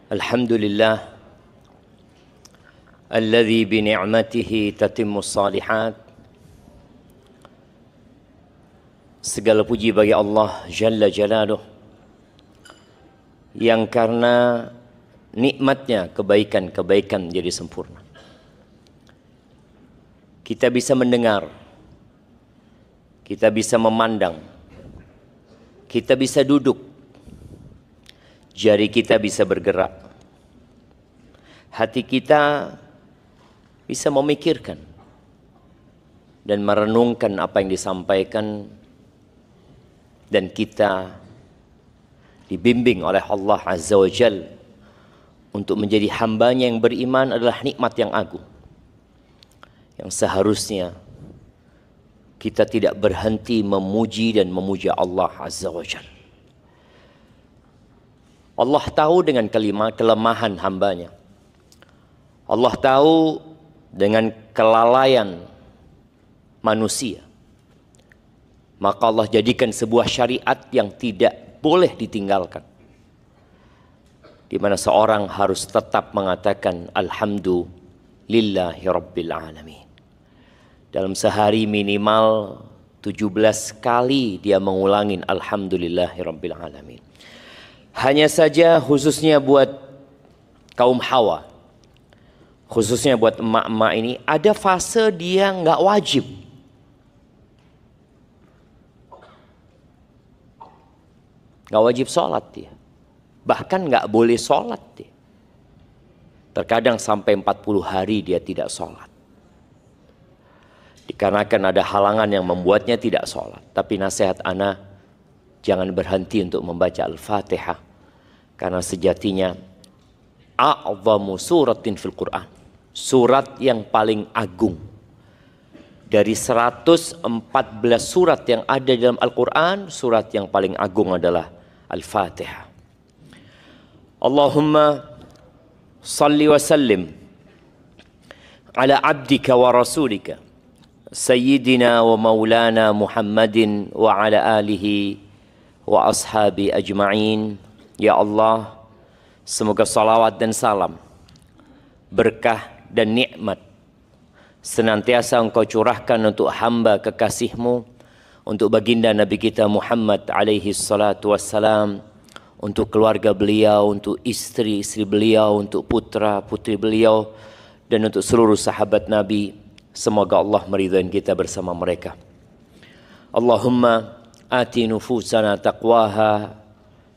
Alhamdulillah alladzi bi ni'matihi tatimmus shalihat. Segala puji bagi Allah Jalla Jalaluh yang karena nikmatnya kebaikan-kebaikan jadi sempurna. Kita bisa mendengar, kita bisa memandang, kita bisa duduk, jari kita bisa bergerak, hati kita bisa memikirkan dan merenungkan apa yang disampaikan, dan kita dibimbing oleh Allah Azza wa Jalla untuk menjadi hambanya yang beriman adalah nikmat yang agung, yang seharusnya kita tidak berhenti memuji dan memuja Allah Azza wa Jalla. Allah tahu dengan kelemahan hambanya. Allah tahu dengan kelalaian manusia. Maka Allah jadikan sebuah syariat yang tidak boleh ditinggalkan, di mana seorang harus tetap mengatakan Alhamdulillahi Rabbil Alamin. Dalam sehari minimal 17 kali dia mengulangin Alhamdulillahi Rabbil Alamin. Hanya saja khususnya buat kaum Hawa, khususnya buat emak-emak ini, ada fase dia nggak wajib. Nggak wajib sholat dia. Bahkan nggak boleh sholat dia. Terkadang sampai 40 hari dia tidak sholat. Dikarenakan ada halangan yang membuatnya tidak sholat. Tapi nasihat ana, jangan berhenti untuk membaca Al-Fatihah. Karena sejatinya a'zamu suratin fil Quran, surat yang paling agung dari 114 surat yang ada dalam Al-Quran, surat yang paling agung adalah Al-Fatihah. Allahumma salli wa sallim ala abdika wa rasulika sayyidina wa maulana Muhammadin wa ala alihi wa ashabi ajma'in. Ya Allah, semoga salawat dan salam, berkah dan nikmat senantiasa Engkau curahkan untuk hamba kekasih-Mu, untuk baginda Nabi kita Muhammad alaihi salatu wassalam, untuk keluarga beliau, untuk istri-istri beliau, untuk putra-putri beliau, dan untuk seluruh sahabat Nabi. Semoga Allah meridhai kita bersama mereka. Allahumma ati nufusana taqwaha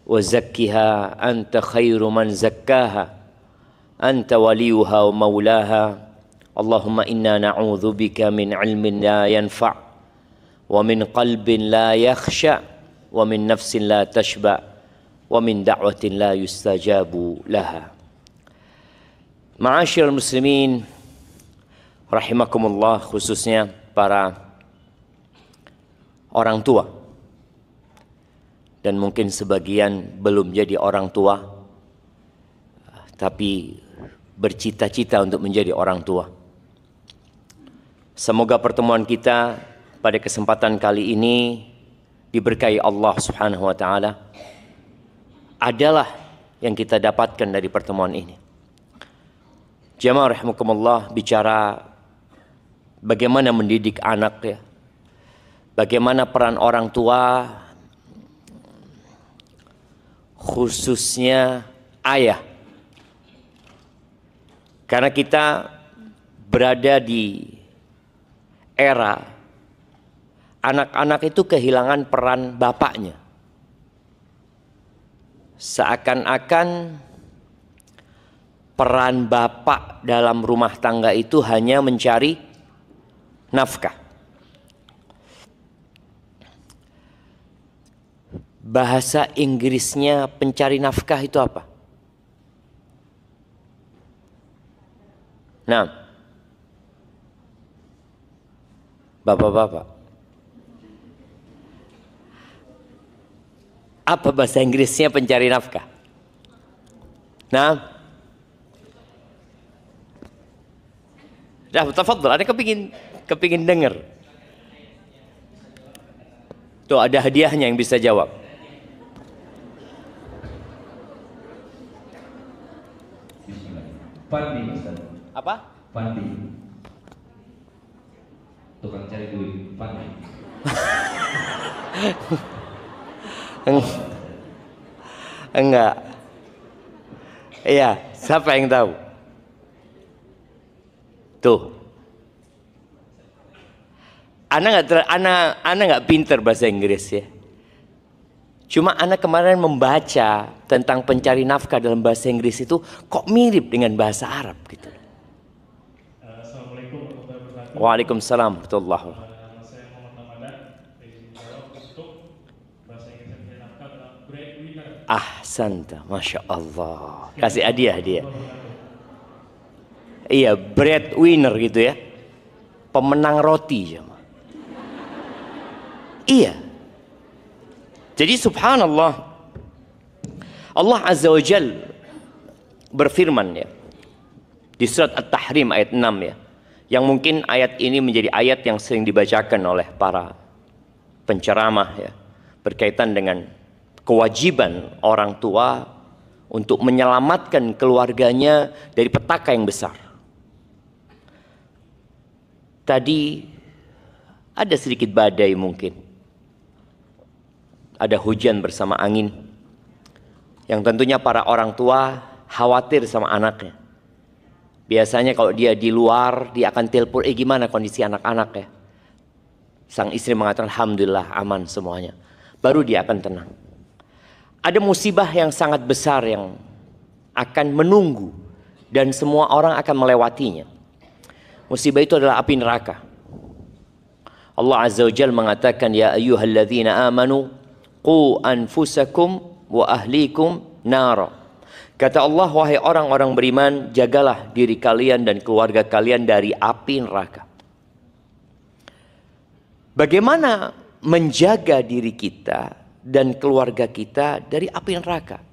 wa zakkiha anta khairu man zakkaha anta waliyuha wa maulaha. Allahumma inna na'udzu bika min ilmin la yanfa' wa min qalbin la yakhsha wa min nafsin la tashba wa min da'watin la yustajabu laha. Ma'asyiral muslimin rahimakumullah, khususnya para orang tua, dan mungkin sebagian belum jadi orang tua tapi bercita-cita untuk menjadi orang tua. Semoga pertemuan kita pada kesempatan kali ini diberkahi Allah Subhanahu wa taala adalah yang kita dapatkan dari pertemuan ini. Jamaah rahimakumullah, bicara bagaimana mendidik anak ya. Bagaimana peran orang tua, khususnya ayah. Karena kita berada di era anak-anak itu kehilangan peran bapaknya. Seakan-akan peran bapak dalam rumah tangga itu hanya mencari nafkah. Bahasa Inggrisnya pencari nafkah itu apa? Nah, bapak-bapak, apa bahasa Inggrisnya pencari nafkah? Nah, dah, tafadhol, ada kepingin dengar. Tuh ada hadiahnya yang bisa jawab. Fandi, Ustaz. Apa? Fandi. Tukang cari duit, Fandi. Enggak. Iya, siapa yang tahu? Tuh. Ana nggak pinter bahasa Inggris ya. Cuma Ana kemarin membaca tentang pencari nafkah dalam bahasa Inggris itu kok mirip dengan bahasa Arab gitu. Assalamualaikum warahmatullahi wabarakatuh. Waalaikumsalam warahmatullahi wabarakatuh. Saya Muhammad Ramadan. Izin jawab untuk bahasa Inggris pencari nafkah adalah breadwinner. Ahsanta, masya Allah. Kasih hadiah dia. Iya, breadwinner gitu ya. Pemenang roti ya. Iya. Jadi subhanallah, Allah Azza wa Jal berfirman ya di surat At-Tahrim ayat 6 ya, yang mungkin ayat ini menjadi ayat yang sering dibacakan oleh para penceramah ya, berkaitan dengan kewajiban orang tua untuk menyelamatkan keluarganya dari petaka yang besar. Tadi ada sedikit badai mungkin. Ada hujan bersama angin yang tentunya para orang tua khawatir sama anaknya. Biasanya kalau dia di luar, dia akan telepon, gimana kondisi anak-anak ya. Sang istri mengatakan, alhamdulillah aman semuanya. Baru dia akan tenang. Ada musibah yang sangat besar yang akan menunggu dan semua orang akan melewatinya. Musibah itu adalah api neraka. Allah Azza wa Jalla mengatakan, ya ayyuhalladzina amanu qu anfusakum wa ahlikum nara. Kata Allah, wahai orang-orang beriman, jagalah diri kalian dan keluarga kalian dari api neraka. Bagaimana menjaga diri kita dan keluarga kita dari api neraka?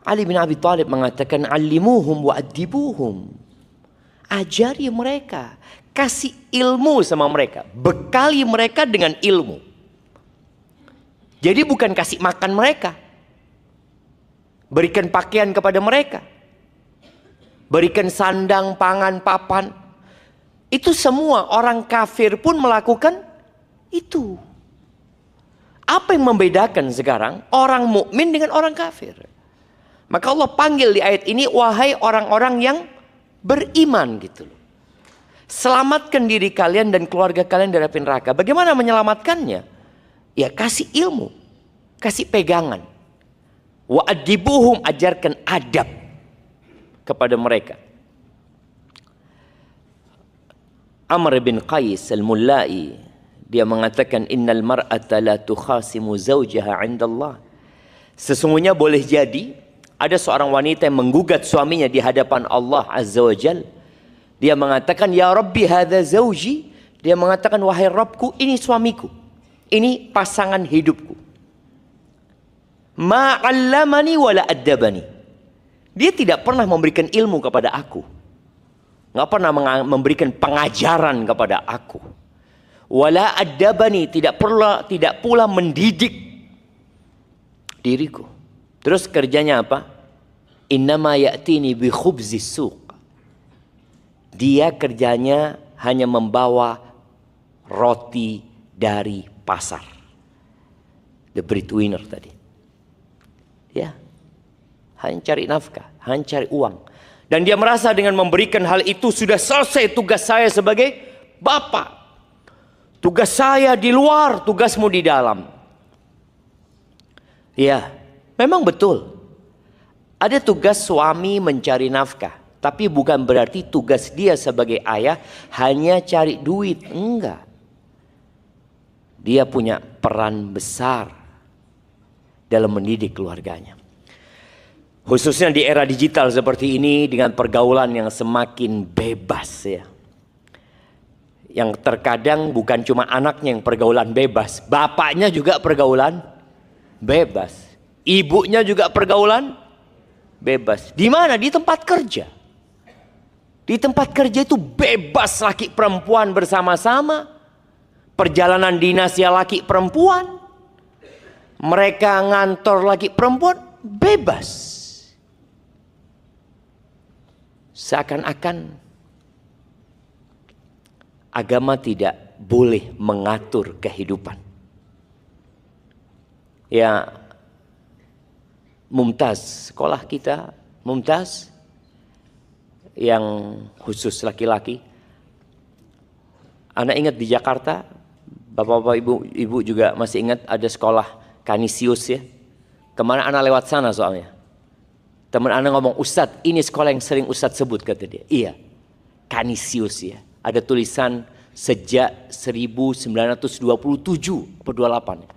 Ali bin Abi Thalib mengatakan, allimuhum wa adibuhum. Ajari mereka, kasih ilmu sama mereka, bekali mereka dengan ilmu. Jadi bukan kasih makan mereka, berikan pakaian kepada mereka, berikan sandang, pangan, papan. Itu semua orang kafir pun melakukan itu. Apa yang membedakan sekarang orang mukmin dengan orang kafir? Maka Allah panggil di ayat ini, wahai orang-orang yang beriman gitu loh. Selamatkan diri kalian dan keluarga kalian dari api neraka. Bagaimana menyelamatkannya? Ya kasih ilmu, kasih pegangan. Wa adibuhum, ajarkan adab kepada mereka. Amr bin Qais al-Mullai, dia mengatakan, innal mar'ata la tukhasimu zawjaha 'inda Allah. Sesungguhnya boleh jadi ada seorang wanita yang menggugat suaminya di hadapan Allah Azza wa Jal. Dia mengatakan, ya Rabbi hadza zawji. Dia mengatakan, wahai Rabbku, ini suamiku, ini pasangan hidupku. Ma'allamani wala addabani. Dia tidak pernah memberikan ilmu kepada aku, nggak pernah memberikan pengajaran kepada aku. Wala addabani, tidak pula mendidik diriku. Terus kerjanya apa? Innama ya'tini bi khubzis suq. Dia kerjanya hanya membawa roti dari pasar. The breadwinner tadi. Ya. Hanya cari nafkah, hanya cari uang. Dan dia merasa dengan memberikan hal itu sudah selesai tugas saya sebagai bapak. Tugas saya di luar, tugasmu di dalam. Ya, memang betul. Ada tugas suami mencari nafkah, tapi bukan berarti tugas dia sebagai ayah hanya cari duit. Enggak. Dia punya peran besar dalam mendidik keluarganya. Khususnya di era digital seperti ini dengan pergaulan yang semakin bebas ya. Yang terkadang bukan cuma anaknya yang pergaulan bebas, bapaknya juga pergaulan bebas. Ibunya juga pergaulan bebas. Di mana? Di tempat kerja. Di tempat kerja itu bebas laki perempuan bersama-sama. Perjalanan dinas ya laki perempuan. Mereka ngantor laki perempuan bebas. Seakan-akan agama tidak boleh mengatur kehidupan. Ya, Mumtaz, sekolah kita Mumtaz yang khusus laki-laki. Anak ingat di Jakarta, bapak-bapak, ibu juga masih ingat ada sekolah Kanisius ya. Kemana anak lewat sana soalnya. Teman anak ngomong, Ustadz ini sekolah yang sering Ustadz sebut, kata dia. Iya, Kanisius ya. Ada tulisan sejak 1927 atau 28.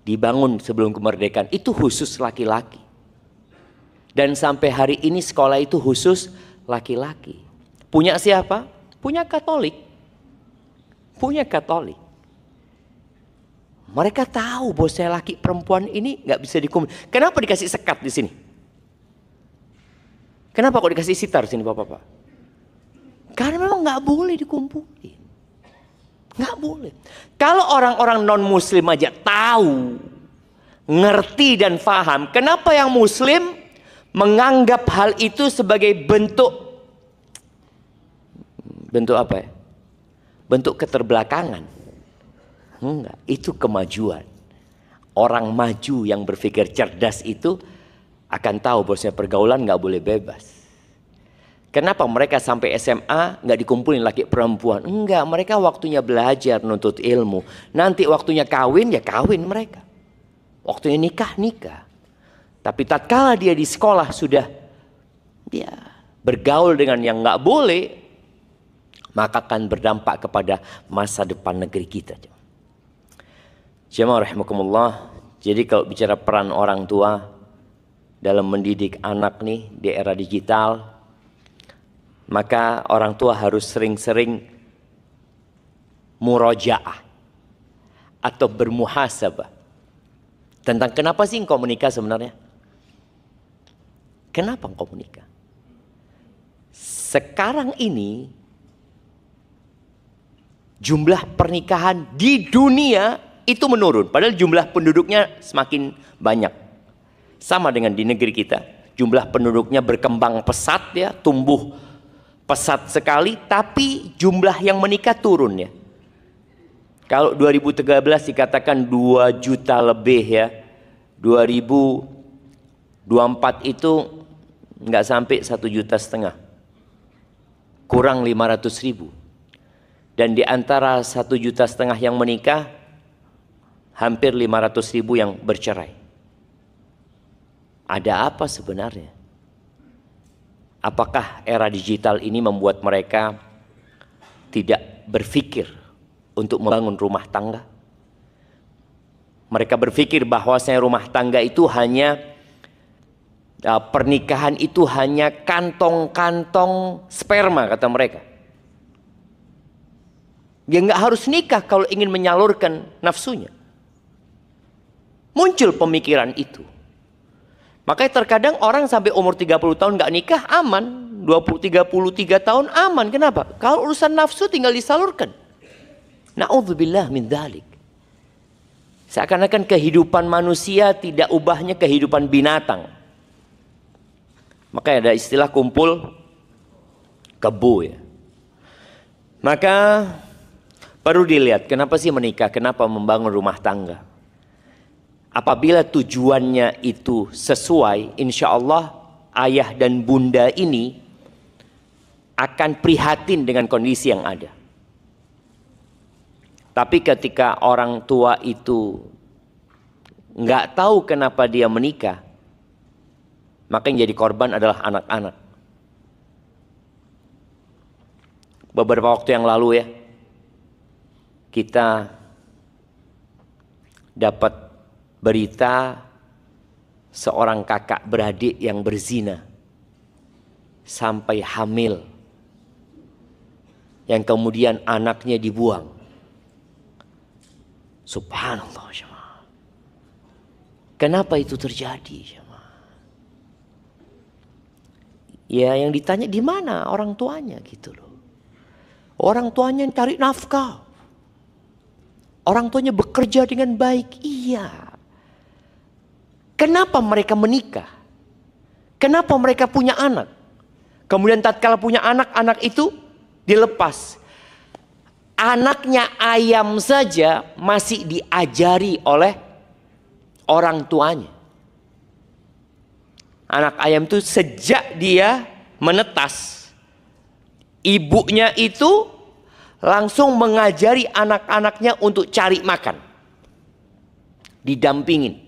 Dibangun sebelum kemerdekaan. Itu khusus laki-laki. Dan sampai hari ini sekolah itu khusus laki-laki. Punya siapa? Punya Katolik. Punya Katolik. Mereka tahu bahwa saya laki perempuan ini nggak bisa dikumpul. Kenapa dikasih sekat di sini? Kenapa kok dikasih sitar sini bapak-bapak? Karena memang nggak boleh dikumpulin. Nggak boleh. Kalau orang-orang non-muslim aja tahu, ngerti dan paham, kenapa yang muslim menganggap hal itu sebagai bentuk apa ya? Bentuk keterbelakangan. Enggak, itu kemajuan. Orang maju yang berpikir cerdas itu akan tahu bahwasanya pergaulan nggak boleh bebas. Kenapa mereka sampai SMA nggak dikumpulin laki perempuan? Enggak, mereka waktunya belajar, nuntut ilmu. Nanti waktunya kawin, ya kawin mereka. Waktunya nikah, nikah. Tapi tatkala dia di sekolah sudah dia bergaul dengan yang nggak boleh, maka akan berdampak kepada masa depan negeri kita. Jemaah rahimakumullah. Jadi kalau bicara peran orang tua dalam mendidik anak nih di era digital, maka orang tua harus sering-sering murojaah atau bermuhasabah tentang kenapa sih engkau menikah sebenarnya? Kenapa engkau menikah? Sekarang ini jumlah pernikahan di dunia itu menurun, padahal jumlah penduduknya semakin banyak. Sama dengan di negeri kita, jumlah penduduknya berkembang pesat ya, tumbuh pesat sekali, tapi jumlah yang menikah turun ya. Kalau 2013 dikatakan 2 juta lebih ya, 2024 itu nggak sampai 1,5 juta, kurang 500.000. Dan di antara 1,5 juta yang menikah, hampir 500.000 yang bercerai. Ada apa sebenarnya? Apakah era digital ini membuat mereka tidak berpikir untuk membangun rumah tangga? Mereka berpikir bahwasanya rumah tangga itu hanya pernikahan itu hanya kantong-kantong sperma, kata mereka. Dia nggak harus nikah kalau ingin menyalurkan nafsunya. Muncul pemikiran itu. Makanya terkadang orang sampai umur 30 tahun nggak nikah aman, 33 tahun aman. Kenapa? Kalau urusan nafsu tinggal disalurkan. Na'udzubillah min dzalik. Seakan-akan kehidupan manusia tidak ubahnya kehidupan binatang. Makanya ada istilah kumpul kebo ya. Maka perlu dilihat kenapa sih menikah, kenapa membangun rumah tangga. Apabila tujuannya itu sesuai, insya Allah ayah dan bunda ini akan prihatin dengan kondisi yang ada. Tapi ketika orang tua itu nggak tahu kenapa dia menikah, maka yang jadi korban adalah anak-anak. Beberapa waktu yang lalu ya, kita dapat berita seorang kakak beradik yang berzina sampai hamil, yang kemudian anaknya dibuang. Subhanallah. Kenapa itu terjadi? Ya yang ditanya di mana orang tuanya gitu loh. Orang tuanya yang cari nafkah. Orang tuanya bekerja dengan baik. Iya. Kenapa mereka menikah? Kenapa mereka punya anak? Kemudian tatkala punya anak itu dilepas. Anaknya ayam saja masih diajari oleh orang tuanya. Anak ayam itu sejak dia menetas, ibunya itu langsung mengajari anak-anaknya untuk cari makan. Didampingin.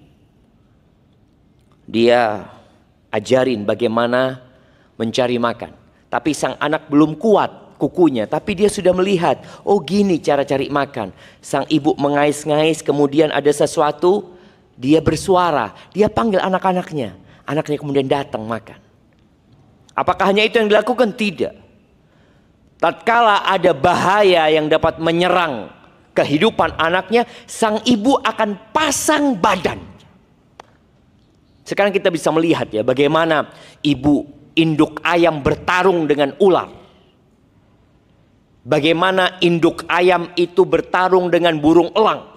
Dia ajarin bagaimana mencari makan. Tapi sang anak belum kuat kukunya, tapi dia sudah melihat, oh gini cara cari makan. Sang ibu mengais-ngais, kemudian ada sesuatu, dia bersuara, dia panggil anak-anaknya. Anaknya kemudian datang makan. Apakah hanya itu yang dilakukan? Tidak. Tatkala ada bahaya yang dapat menyerang kehidupan anaknya, sang ibu akan pasang badan. Sekarang kita bisa melihat ya bagaimana ibu induk ayam bertarung dengan ular. Bagaimana induk ayam itu bertarung dengan burung elang.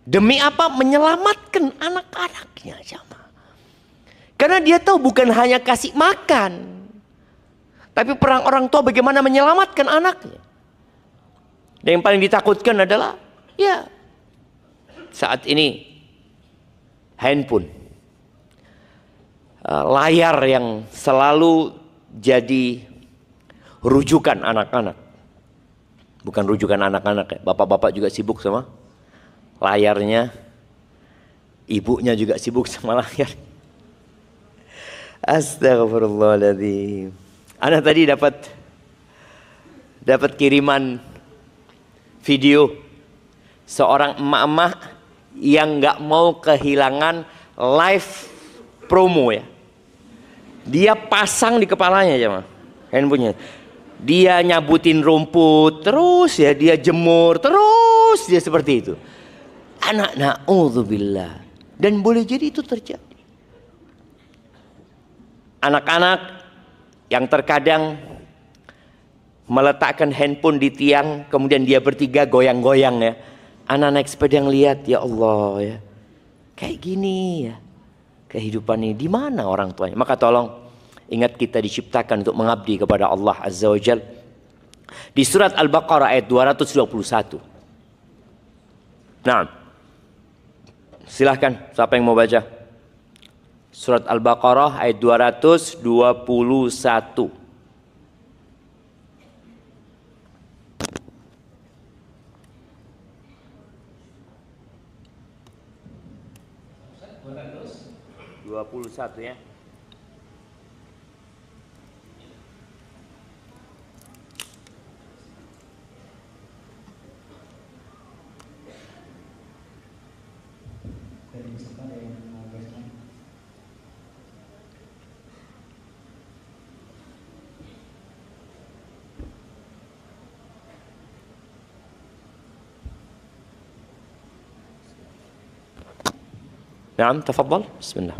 Demi apa? Menyelamatkan anak-anaknya. Karena dia tahu bukan hanya kasih makan, tapi perang orang tua bagaimana menyelamatkan anaknya. Dan yang paling ditakutkan adalah ya saat ini handphone. Layar yang selalu jadi rujukan anak-anak. Bukan rujukan anak-anak ya. Bapak-bapak juga sibuk sama layarnya. Ibunya juga sibuk sama layar. Astagfirullahaladzim. Anak tadi dapat kiriman video seorang emak-emak yang nggak mau kehilangan live promo ya. Dia pasang di kepalanya aja handphonenya. Dia nyabutin rumput terus ya, dia jemur terus, dia seperti itu. Anak na'udzubillah. Dan boleh jadi itu terjadi. Anak-anak yang terkadang meletakkan handphone di tiang, kemudian dia bertiga goyang-goyang ya. Anak naik sepeda yang lihat, ya Allah ya. Kayak gini ya. Kehidupan ini di mana orang tuanya? Maka tolong ingat kita diciptakan untuk mengabdi kepada Allah Azza wa Jalla. Di surat Al-Baqarah ayat 221. Nah, silahkan siapa yang mau baca? Surat Al-Baqarah ayat 221. Ya. نعم تفضل بسم الله.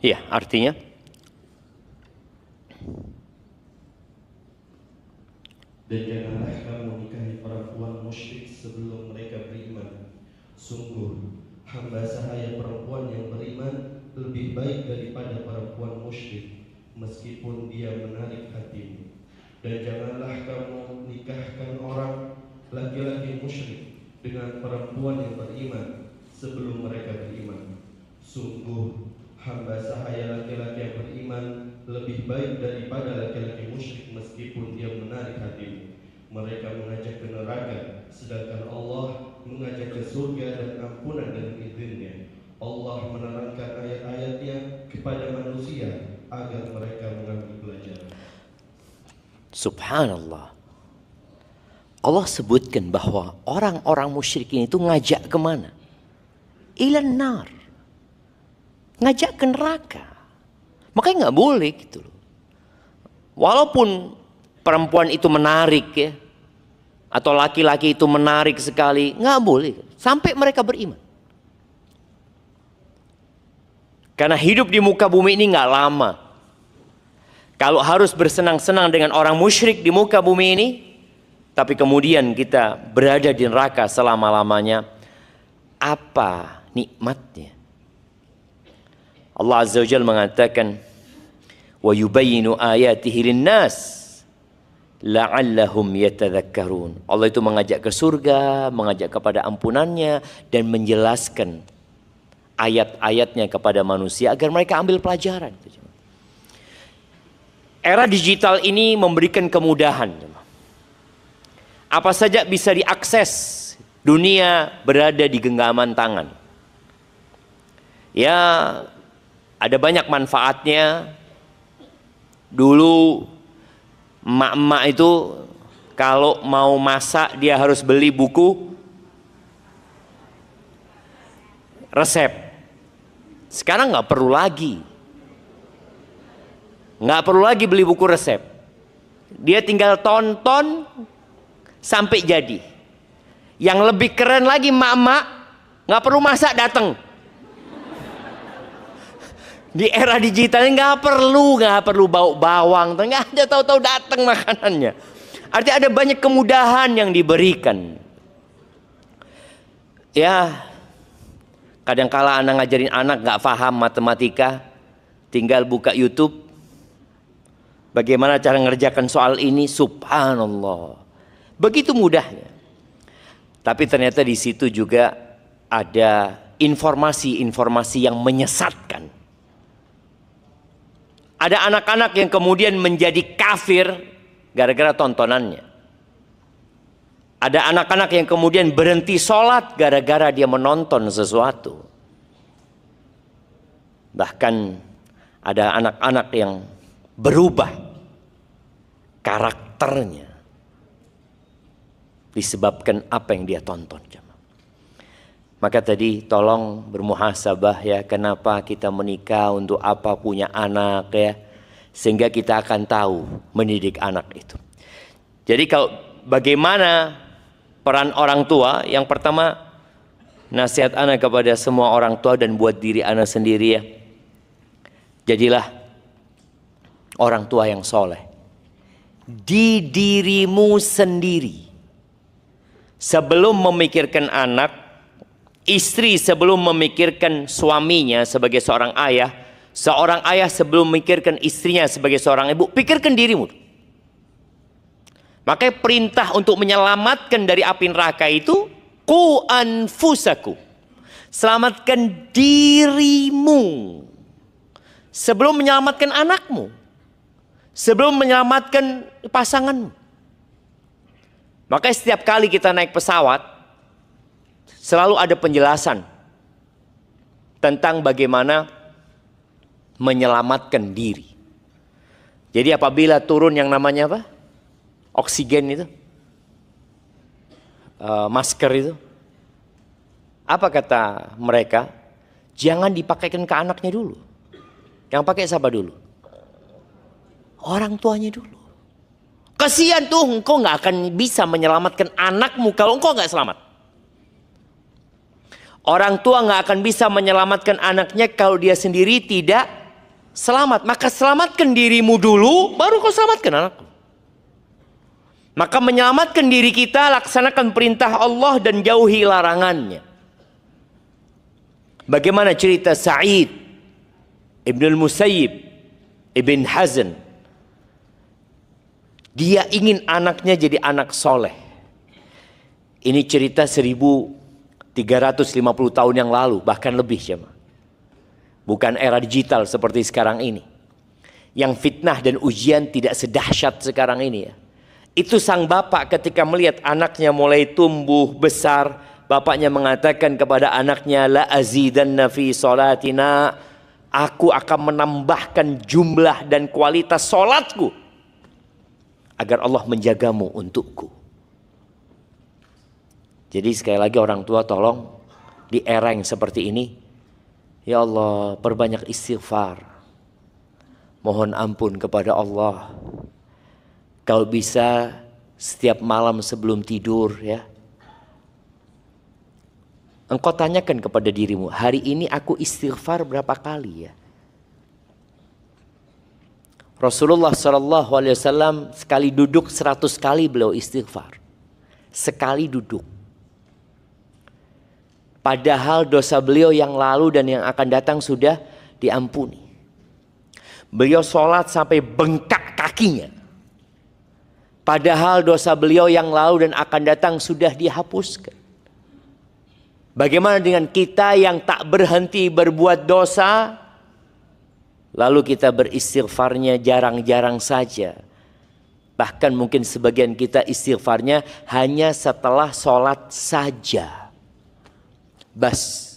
Iya, artinya dan janganlah kamu menikahi perempuan musyrik sebelum mereka beriman. Sungguh hamba sahaya perempuan yang beriman lebih baik daripada perempuan musyrik, meskipun dia menarik hatimu. Dan janganlah kamu nikahkan orang laki-laki musyrik dengan perempuan yang beriman sebelum mereka beriman. Sungguh hamba sahaya laki-laki yang beriman lebih baik daripada laki-laki musyrik meskipun dia menarik hatimu. Mereka mengajak ke neraka, sedangkan Allah mengajak ke surga dan ampunan dengan izinnya. Allah menerangkan ayat-ayatnya kepada manusia agar mereka mengambil pelajaran. Subhanallah. Allah sebutkan bahwa orang-orang musyrikin itu ngajak kemana? Ilan nar. Ngajak ke neraka. Makanya nggak boleh gitu loh. Walaupun perempuan itu menarik ya, atau laki-laki itu menarik sekali, nggak boleh sampai mereka beriman. Karena hidup di muka bumi ini nggak lama. Kalau harus bersenang-senang dengan orang musyrik di muka bumi ini, tapi kemudian kita berada di neraka selama-lamanya, apa nikmatnya? Allah Azza wa Jalla mengatakan, wa yubayyinu ayatihi lin-nas la'allahum yatadzakkarun. Allah itu mengajak ke surga, mengajak kepada ampunannya, dan menjelaskan ayat-ayatnya kepada manusia agar mereka ambil pelajaran. Era digital ini memberikan kemudahan. Apa saja bisa diakses, dunia berada di genggaman tangan. Ya, ada banyak manfaatnya. Dulu emak-emak itu kalau mau masak dia harus beli buku resep. Sekarang nggak perlu lagi. Nggak perlu lagi beli buku resep. Dia tinggal tonton sampai jadi. Yang lebih keren lagi emak-emak nggak perlu masak, datang. Di era digital nggak perlu bau bawang, nggak ada, tahu-tahu datang makanannya. Artinya ada banyak kemudahan yang diberikan. Ya, kadang-kala anak ngajarin anak nggak paham matematika, tinggal buka YouTube. Bagaimana cara ngerjakan soal ini? Subhanallah, begitu mudahnya. Tapi ternyata di situ juga ada informasi-informasi yang menyesatkan. Ada anak-anak yang kemudian menjadi kafir gara-gara tontonannya. Ada anak-anak yang kemudian berhenti sholat gara-gara dia menonton sesuatu. Bahkan ada anak-anak yang berubah karakternya disebabkan apa yang dia tonton. Maka tadi tolong bermuhasabah ya, kenapa kita menikah, untuk apa punya anak ya, sehingga kita akan tahu mendidik anak itu. Jadi kalau bagaimana peran orang tua, yang pertama nasihat anak kepada semua orang tua dan buat diri anak sendiri ya, jadilah orang tua yang soleh di dirimu sendiri. Sebelum memikirkan anak, istri sebelum memikirkan suaminya sebagai seorang ayah sebelum memikirkan istrinya sebagai seorang ibu, pikirkan dirimu. Makanya perintah untuk menyelamatkan dari api neraka itu, qu anfusakum, selamatkan dirimu sebelum menyelamatkan anakmu, sebelum menyelamatkan pasanganmu. Makanya setiap kali kita naik pesawat selalu ada penjelasan tentang bagaimana menyelamatkan diri. Jadi apabila turun yang namanya apa? Oksigen itu, masker itu, apa kata mereka? Jangan dipakaikan ke anaknya dulu. Yang pakai siapa dulu? Orang tuanya dulu. Kasihan tuh, engkau nggak akan bisa menyelamatkan anakmu kalau engkau nggak selamat. Orang tua nggak akan bisa menyelamatkan anaknya kalau dia sendiri tidak selamat. Maka selamatkan dirimu dulu, baru kau selamatkan anakmu. Maka menyelamatkan diri kita, laksanakan perintah Allah dan jauhi larangannya. Bagaimana cerita Sa'id Ibnul Musayyib, Ibn Hazm, dia ingin anaknya jadi anak soleh. Ini cerita 1350 tahun yang lalu, bahkan lebih jemaah. Bukan era digital seperti sekarang ini. Yang fitnah dan ujian tidak sedahsyat sekarang ini ya. Itu sang bapak ketika melihat anaknya mulai tumbuh besar, bapaknya mengatakan kepada anaknya, la azidanna fi salatina, aku akan menambahkan jumlah dan kualitas salatku agar Allah menjagamu untukku. Jadi sekali lagi orang tua tolong di era yang seperti ini, ya Allah perbanyak istighfar, mohon ampun kepada Allah. Kalau bisa setiap malam sebelum tidur ya, engkau tanyakan kepada dirimu, hari ini aku istighfar berapa kali ya? Rasulullah SAW sekali duduk 100 kali beliau istighfar. Sekali duduk. Padahal dosa beliau yang lalu dan yang akan datang sudah diampuni. Beliau sholat sampai bengkak kakinya. Padahal dosa beliau yang lalu dan akan datang sudah dihapuskan. Bagaimana dengan kita yang tak berhenti berbuat dosa, lalu kita beristighfarnya jarang-jarang saja. Bahkan mungkin sebagian kita istighfarnya hanya setelah sholat saja. Bas.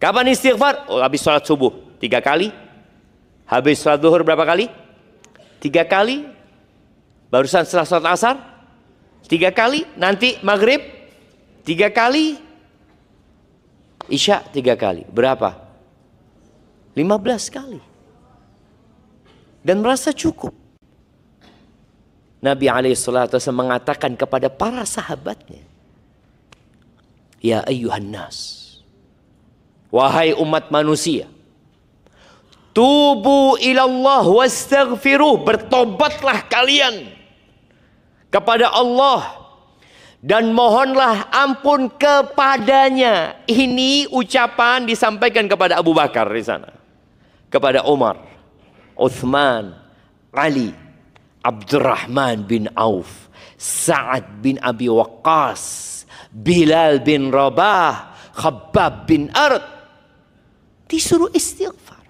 Kapan istighfar? Oh, habis sholat subuh 3 kali. Habis sholat zuhur berapa kali? 3 kali. Barusan setelah sholat asar 3 kali. Nanti maghrib 3 kali. Isya 3 kali. Berapa? 15 kali. Dan merasa cukup. Nabi SAW mengatakan kepada para sahabatnya, ya ayyuhan nas, wahai umat manusia, tubu ilallah wastaghfiruh, bertobatlah kalian kepada Allah dan mohonlah ampun kepadanya. Ini ucapan disampaikan kepada Abu Bakar di sana, kepada Umar, Uthman, Ali, Abdurrahman bin Auf, Sa'ad bin Abi Waqqas, Bilal bin Rabah, Khabbab bin Arad. Disuruh istighfar.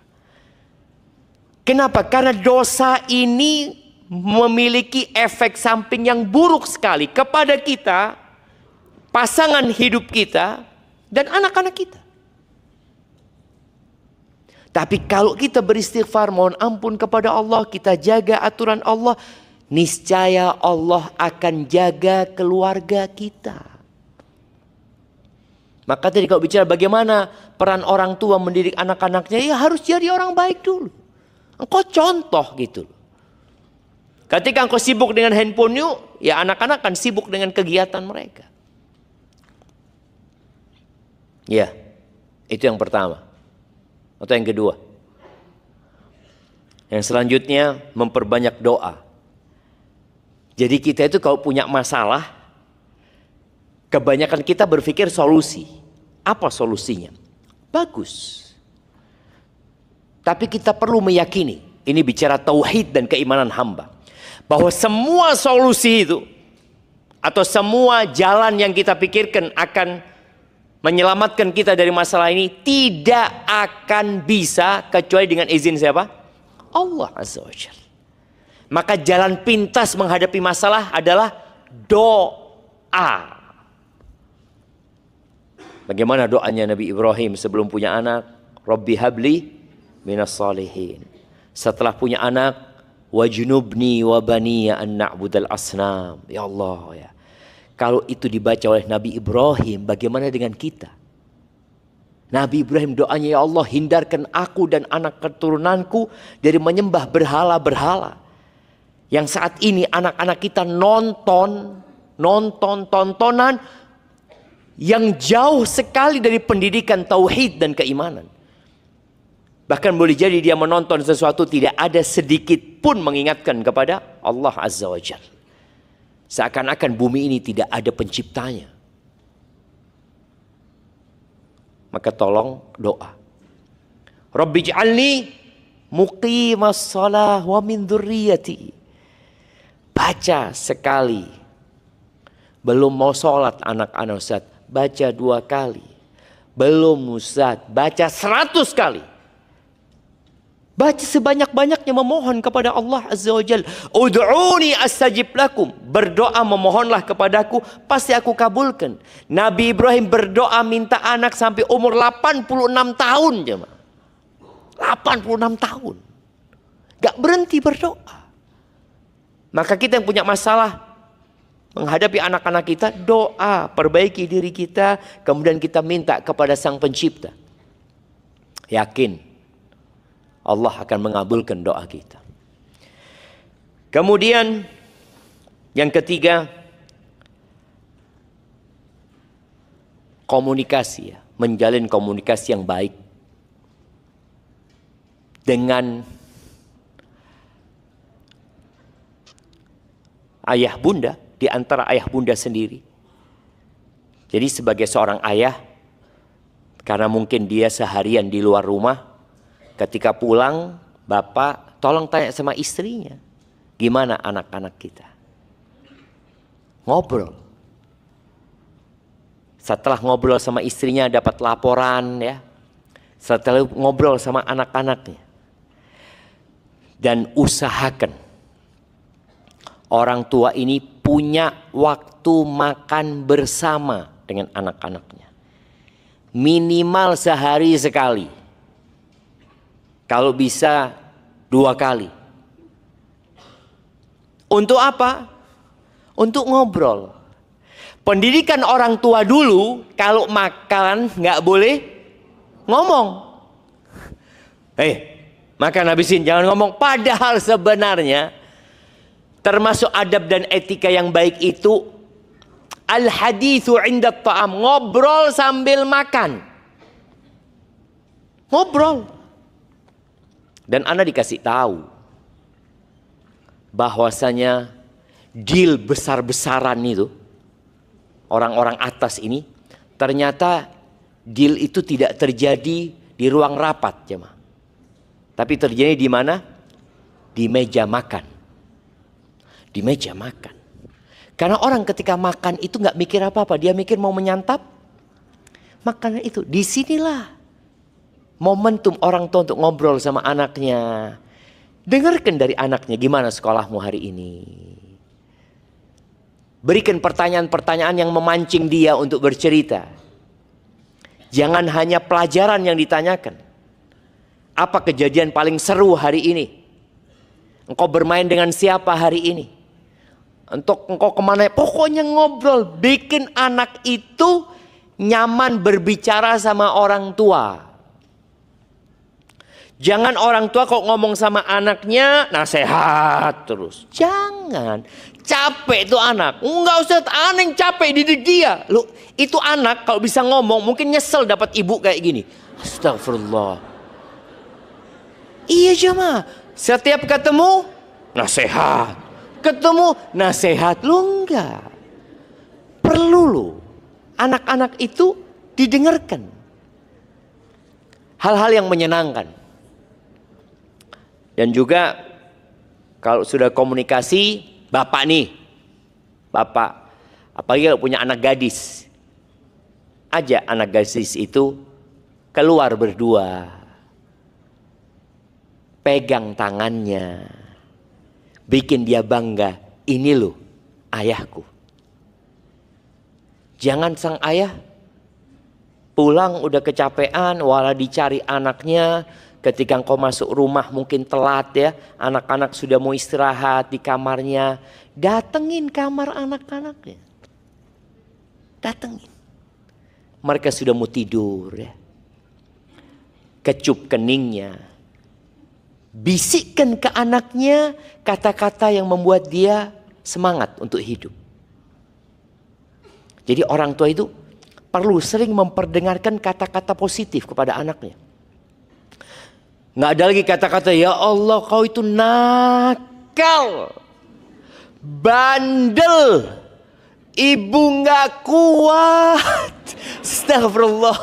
Kenapa? Karena dosa ini memiliki efek samping yang buruk sekali kepada kita, pasangan hidup kita, dan anak-anak kita. Tapi kalau kita beristighfar, mohon ampun kepada Allah, kita jaga aturan Allah, niscaya Allah akan jaga keluarga kita. Maka tadi kalau bicara bagaimana peran orang tua mendidik anak-anaknya, ya harus jadi orang baik dulu. Engkau contoh gitu. Ketika engkau sibuk dengan handphone ya anak-anak akan sibuk dengan kegiatan mereka. Ya, itu yang pertama. Atau yang kedua. Yang selanjutnya memperbanyak doa. Jadi kita itu kalau punya masalah, kebanyakan kita berpikir solusi. Apa solusinya? Bagus. Tapi kita perlu meyakini, ini bicara tauhid dan keimanan hamba, bahwa semua solusi itu atau semua jalan yang kita pikirkan akan menyelamatkan kita dari masalah ini tidak akan bisa kecuali dengan izin siapa? Allah Azza wa Jalla. Maka jalan pintas menghadapi masalah adalah doa. Bagaimana doanya Nabi Ibrahim sebelum punya anak? Rabbi habli minas salihin. Setelah punya anak, wajnubni wa baniya an na'budal asnam. Ya Allah ya. Kalau itu dibaca oleh Nabi Ibrahim, bagaimana dengan kita? Nabi Ibrahim doanya, ya Allah hindarkan aku dan anak keturunanku dari menyembah berhala-berhala. Yang saat ini anak-anak kita nonton tontonan yang jauh sekali dari pendidikan tauhid dan keimanan. Bahkan boleh jadi dia menonton sesuatu tidak ada sedikit pun mengingatkan kepada Allah Azza wa Jalla. Seakan-akan bumi ini tidak ada penciptanya. Maka tolong doa. Rabbi ij'alni muqimas shalah wa min dzurriyyati. Baca sekali. Belum mau sholat anak-anak Ustaz, baca 2 kali. Belum Ustaz, baca 100 kali. Baca sebanyak-banyaknya memohon kepada Allah Azza wa Jalla. Ud'uni astajib lakum. Berdoa memohonlah kepadaku, pasti aku kabulkan. Nabi Ibrahim berdoa minta anak sampai umur 86 tahun jemaah. 86 tahun. Gak berhenti berdoa. Maka kita yang punya masalah menghadapi anak-anak kita, doa, perbaiki diri kita, kemudian kita minta kepada Sang Pencipta. Yakin Allah akan mengabulkan doa kita. Kemudian yang ketiga, komunikasi ya, menjalin komunikasi yang baik dengan ayah bunda, di antara ayah bunda sendiri. Jadi sebagai seorang ayah, karena mungkin dia seharian di luar rumah, ketika pulang, bapak tolong tanya sama istrinya, gimana anak-anak kita? Ngobrol. Setelah ngobrol sama istrinya dapat laporan ya. Setelah ngobrol sama anak-anaknya. Dan usahakan orang tua ini punya waktu makan bersama dengan anak-anaknya. Minimal sehari sekali. Kalau bisa 2 kali. Untuk apa? Untuk ngobrol. Pendidikan orang tua dulu, kalau makan nggak boleh ngomong. Makan habisin, jangan ngomong. Padahal sebenarnya termasuk adab dan etika yang baik itu al-haditsu 'inda ta'am, ngobrol sambil makan. Ngobrol. Dan Anda dikasih tahu bahwasanya deal besar-besaran itu, orang-orang atas ini, ternyata deal itu tidak terjadi di ruang rapat, jemaah. Tapi terjadi di mana? Di meja makan. Di meja makan. Karena orang ketika makan itu nggak mikir apa-apa, dia mikir mau menyantap makanan itu. Disinilah momentum orang tua untuk ngobrol sama anaknya. Dengarkan dari anaknya, gimana sekolahmu hari ini? Berikan pertanyaan-pertanyaan yang memancing dia untuk bercerita. Jangan hanya pelajaran yang ditanyakan. Apa kejadian paling seru hari ini? Engkau bermain dengan siapa hari ini? Untuk engkau kemana? Pokoknya ngobrol. Bikin anak itu nyaman berbicara sama orang tua. Jangan orang tua kok ngomong sama anaknya nasihat terus. Jangan. Capek itu anak. Enggak usah, aneh capek didik dia. Loh, itu anak kalau bisa ngomong mungkin nyesel dapat ibu kayak gini. Astagfirullah. Iya jemaah. Setiap ketemu nasihat. Ketemu nasihat. Lu enggak. Perlu lu. Anak-anak itu didengarkan. Hal-hal yang menyenangkan. Dan juga kalau sudah komunikasi, bapak nih, bapak, apalagi kalau punya anak gadis, ajak anak gadis itu keluar berdua, pegang tangannya, bikin dia bangga, ini loh ayahku. Jangan sang ayah pulang udah kecapean, walau dicari anaknya. Ketika engkau masuk rumah mungkin telat ya, anak-anak sudah mau istirahat di kamarnya, datengin kamar anak-anaknya. Datengin. Mereka sudah mau tidur ya. Kecup keningnya. Bisikkan ke anaknya kata-kata yang membuat dia semangat untuk hidup. Jadi orang tua itu perlu sering memperdengarkan kata-kata positif kepada anaknya. Nggak ada lagi kata-kata, ya Allah kau itu nakal, bandel, ibu nggak kuat. Astagfirullah.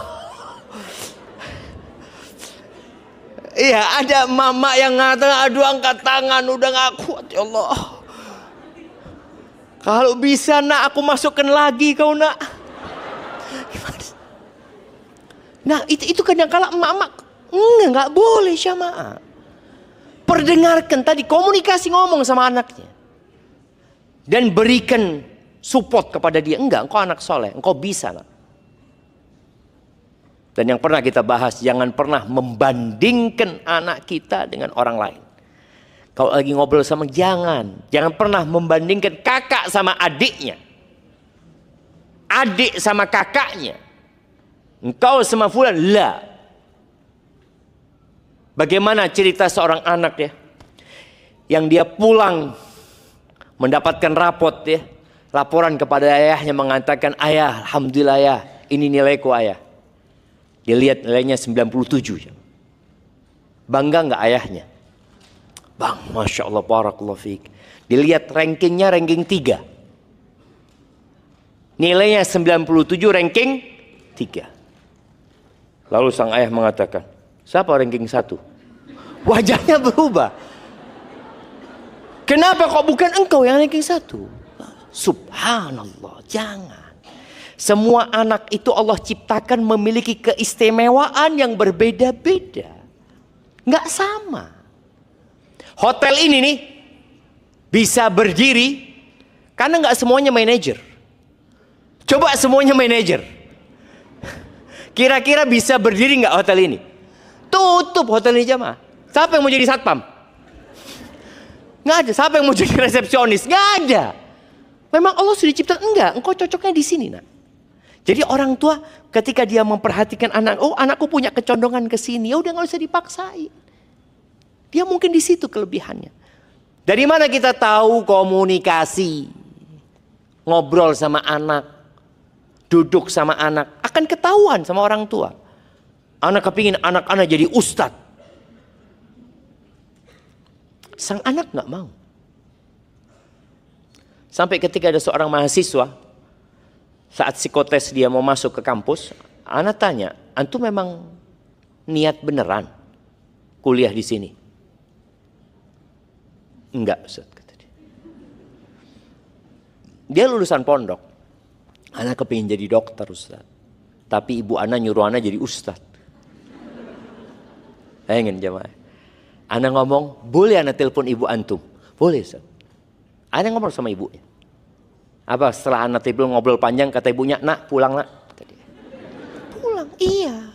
Iya, ada mama yang ngatakan, aduh angkat tangan, udah gak kuat ya Allah. Kalau bisa nak, aku masukkan lagi kau nak. Gimana? Nah itu kadang-kala emak-emak nggak boleh jamaah. Perdengarkan tadi, komunikasi ngomong sama anaknya. Dan berikan support kepada dia. Enggak, engkau anak soleh, engkau bisa nak. Dan yang pernah kita bahas, jangan pernah membandingkan anak kita dengan orang lain. Kalau lagi ngobrol sama, jangan pernah membandingkan kakak sama adiknya, adik sama kakaknya, engkau sama fulan. Lah, bagaimana cerita seorang anak ya, yang dia pulang mendapatkan rapot ya, laporan kepada ayahnya mengatakan, ayah, alhamdulillah ya, ini nilaiku ayah. Dia lihat nilainya 97. Bangga nggak ayahnya? Bang, Masya Allah, barakallahu fiik. Dilihat rankingnya, ranking 3. Nilainya 97, ranking 3. Lalu sang ayah mengatakan, siapa ranking 1? Wajahnya berubah. Kenapa kok bukan engkau yang ranking 1? Subhanallah, jangan. Semua anak itu Allah ciptakan memiliki keistimewaan yang berbeda-beda. Nggak sama. Hotel ini nih bisa berdiri karena nggak semuanya manajer. Coba semuanya manajer. Kira-kira bisa berdiri nggak hotel ini? Tutup hotel ini jamaah. Siapa yang mau jadi satpam? Nggak ada. Siapa yang mau jadi resepsionis? Nggak ada. Memang Allah sudah ciptakan, enggak. Engkau cocoknya di sini nak. Jadi orang tua ketika dia memperhatikan anak, oh anakku punya kecondongan ke sini, ya udah nggak usah dipaksain. Dia mungkin di situ kelebihannya. Dari mana kita tahu komunikasi, ngobrol sama anak, duduk sama anak, akan ketahuan sama orang tua. Anak kepingin anak-anak jadi ustadz. Sang anak nggak mau. Sampai ketika ada seorang mahasiswa, saat psikotes dia mau masuk ke kampus, anak tanya, antum memang niat beneran kuliah di sini? Enggak, Ustaz, kata dia. Dia lulusan pondok. Anak kepingin jadi dokter, Ustaz. Tapi ibu anak nyuruh anak jadi ustaz. Bayangin jemaah. Anak ngomong, boleh anak telepon ibu antum? Boleh, Ustaz. Anak ngomong sama ibunya. Apa setelah anak telepon ngobrol panjang, kata ibunya, nak pulang nak. Kata dia. Pulang, iya.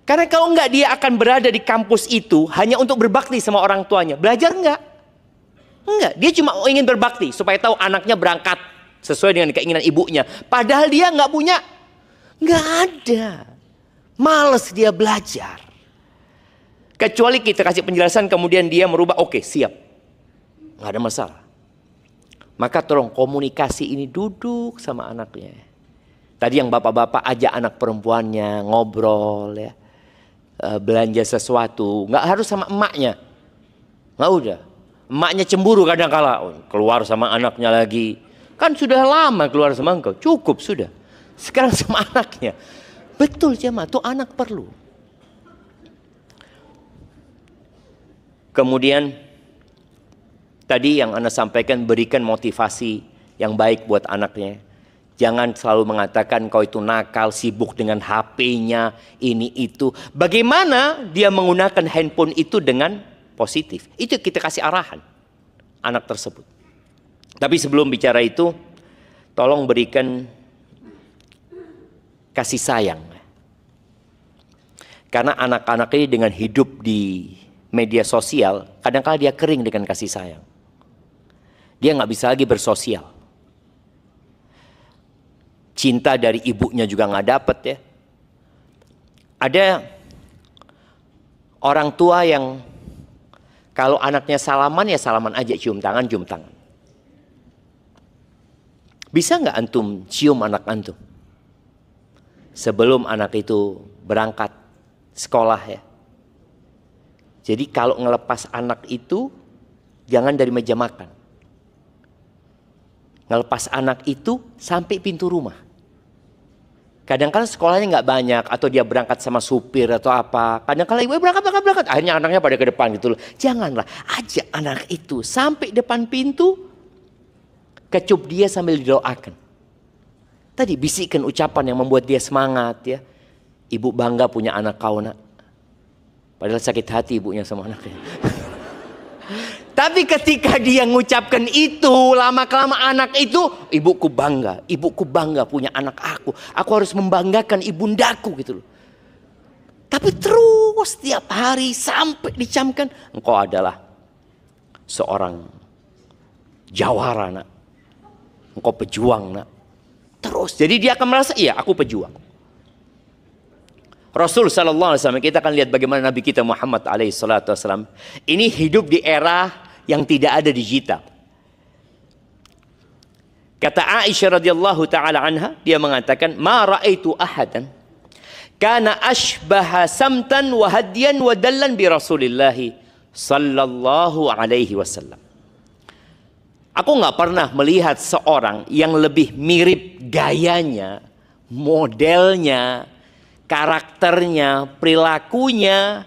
Karena kalau enggak dia akan berada di kampus itu hanya untuk berbakti sama orang tuanya. Belajar enggak? Enggak, dia cuma ingin berbakti supaya tahu anaknya berangkat sesuai dengan keinginan ibunya. Padahal dia enggak punya, enggak ada. Males dia belajar. Kecuali kita kasih penjelasan kemudian dia merubah, oke, siap. Enggak ada masalah. Maka tolong komunikasi ini, duduk sama anaknya. Tadi yang bapak-bapak ajak anak perempuannya ngobrol ya. Belanja sesuatu, nggak harus sama emaknya. Nggak udah. Emaknya cemburu kadang-kala, keluar sama anaknya lagi. Kan sudah lama keluar sama engkau, cukup sudah. Sekarang sama anaknya. Betul jemaah, tuh anak perlu. Kemudian tadi yang Anda sampaikan, berikan motivasi yang baik buat anaknya. Jangan selalu mengatakan kau itu nakal, sibuk dengan HP-nya, ini itu. Bagaimana dia menggunakan handphone itu dengan positif? Itu kita kasih arahan anak tersebut. Tapi sebelum bicara itu, tolong berikan kasih sayang. Karena anak-anak ini dengan hidup di media sosial, kadang-kadang dia kering dengan kasih sayang. Dia nggak bisa lagi bersosial. Cinta dari ibunya juga nggak dapet ya. Ada orang tua yang kalau anaknya salaman ya salaman aja, cium tangan, cium tangan. Bisa nggak antum cium anak antum sebelum anak itu berangkat sekolah ya? Jadi kalau ngelepas anak itu jangan dari meja makan. Ngelepas anak itu sampai pintu rumah. Kadang-kadang sekolahnya nggak banyak, atau dia berangkat sama supir atau apa. Kadang-kadang ibu berangkat. Akhirnya anaknya pada ke depan gitu loh. Janganlah, ajak anak itu sampai depan pintu, kecup dia sambil didoakan. Tadi bisikan ucapan yang membuat dia semangat ya. Ibu bangga punya anak kau nak. Padahal sakit hati ibunya sama anaknya. Tapi ketika dia mengucapkan itu, lama-kelamaan anak itu, ibuku bangga punya anak aku. Aku harus membanggakan ibundaku gitu loh. Tapi terus setiap hari sampai dicamkan, engkau adalah seorang jawara nak. Engkau pejuang nak. Terus, jadi dia akan merasa, iya aku pejuang. Rasul sallallahu alaihi wasallam, kita akan lihat bagaimana Nabi kita Muhammad alaihi salatu wasallam ini hidup di era yang tidak ada digital. Kata Aisyah radhiyallahu taala anha, dia mengatakan, "Ma ra'aitu ahadan kana ashbaha samtan wa hadiyan wa dallan bi Rasulillah sallallahu alaihi wasallam." Aku nggak pernah melihat seorang yang lebih mirip gayanya, modelnya, karakternya, perilakunya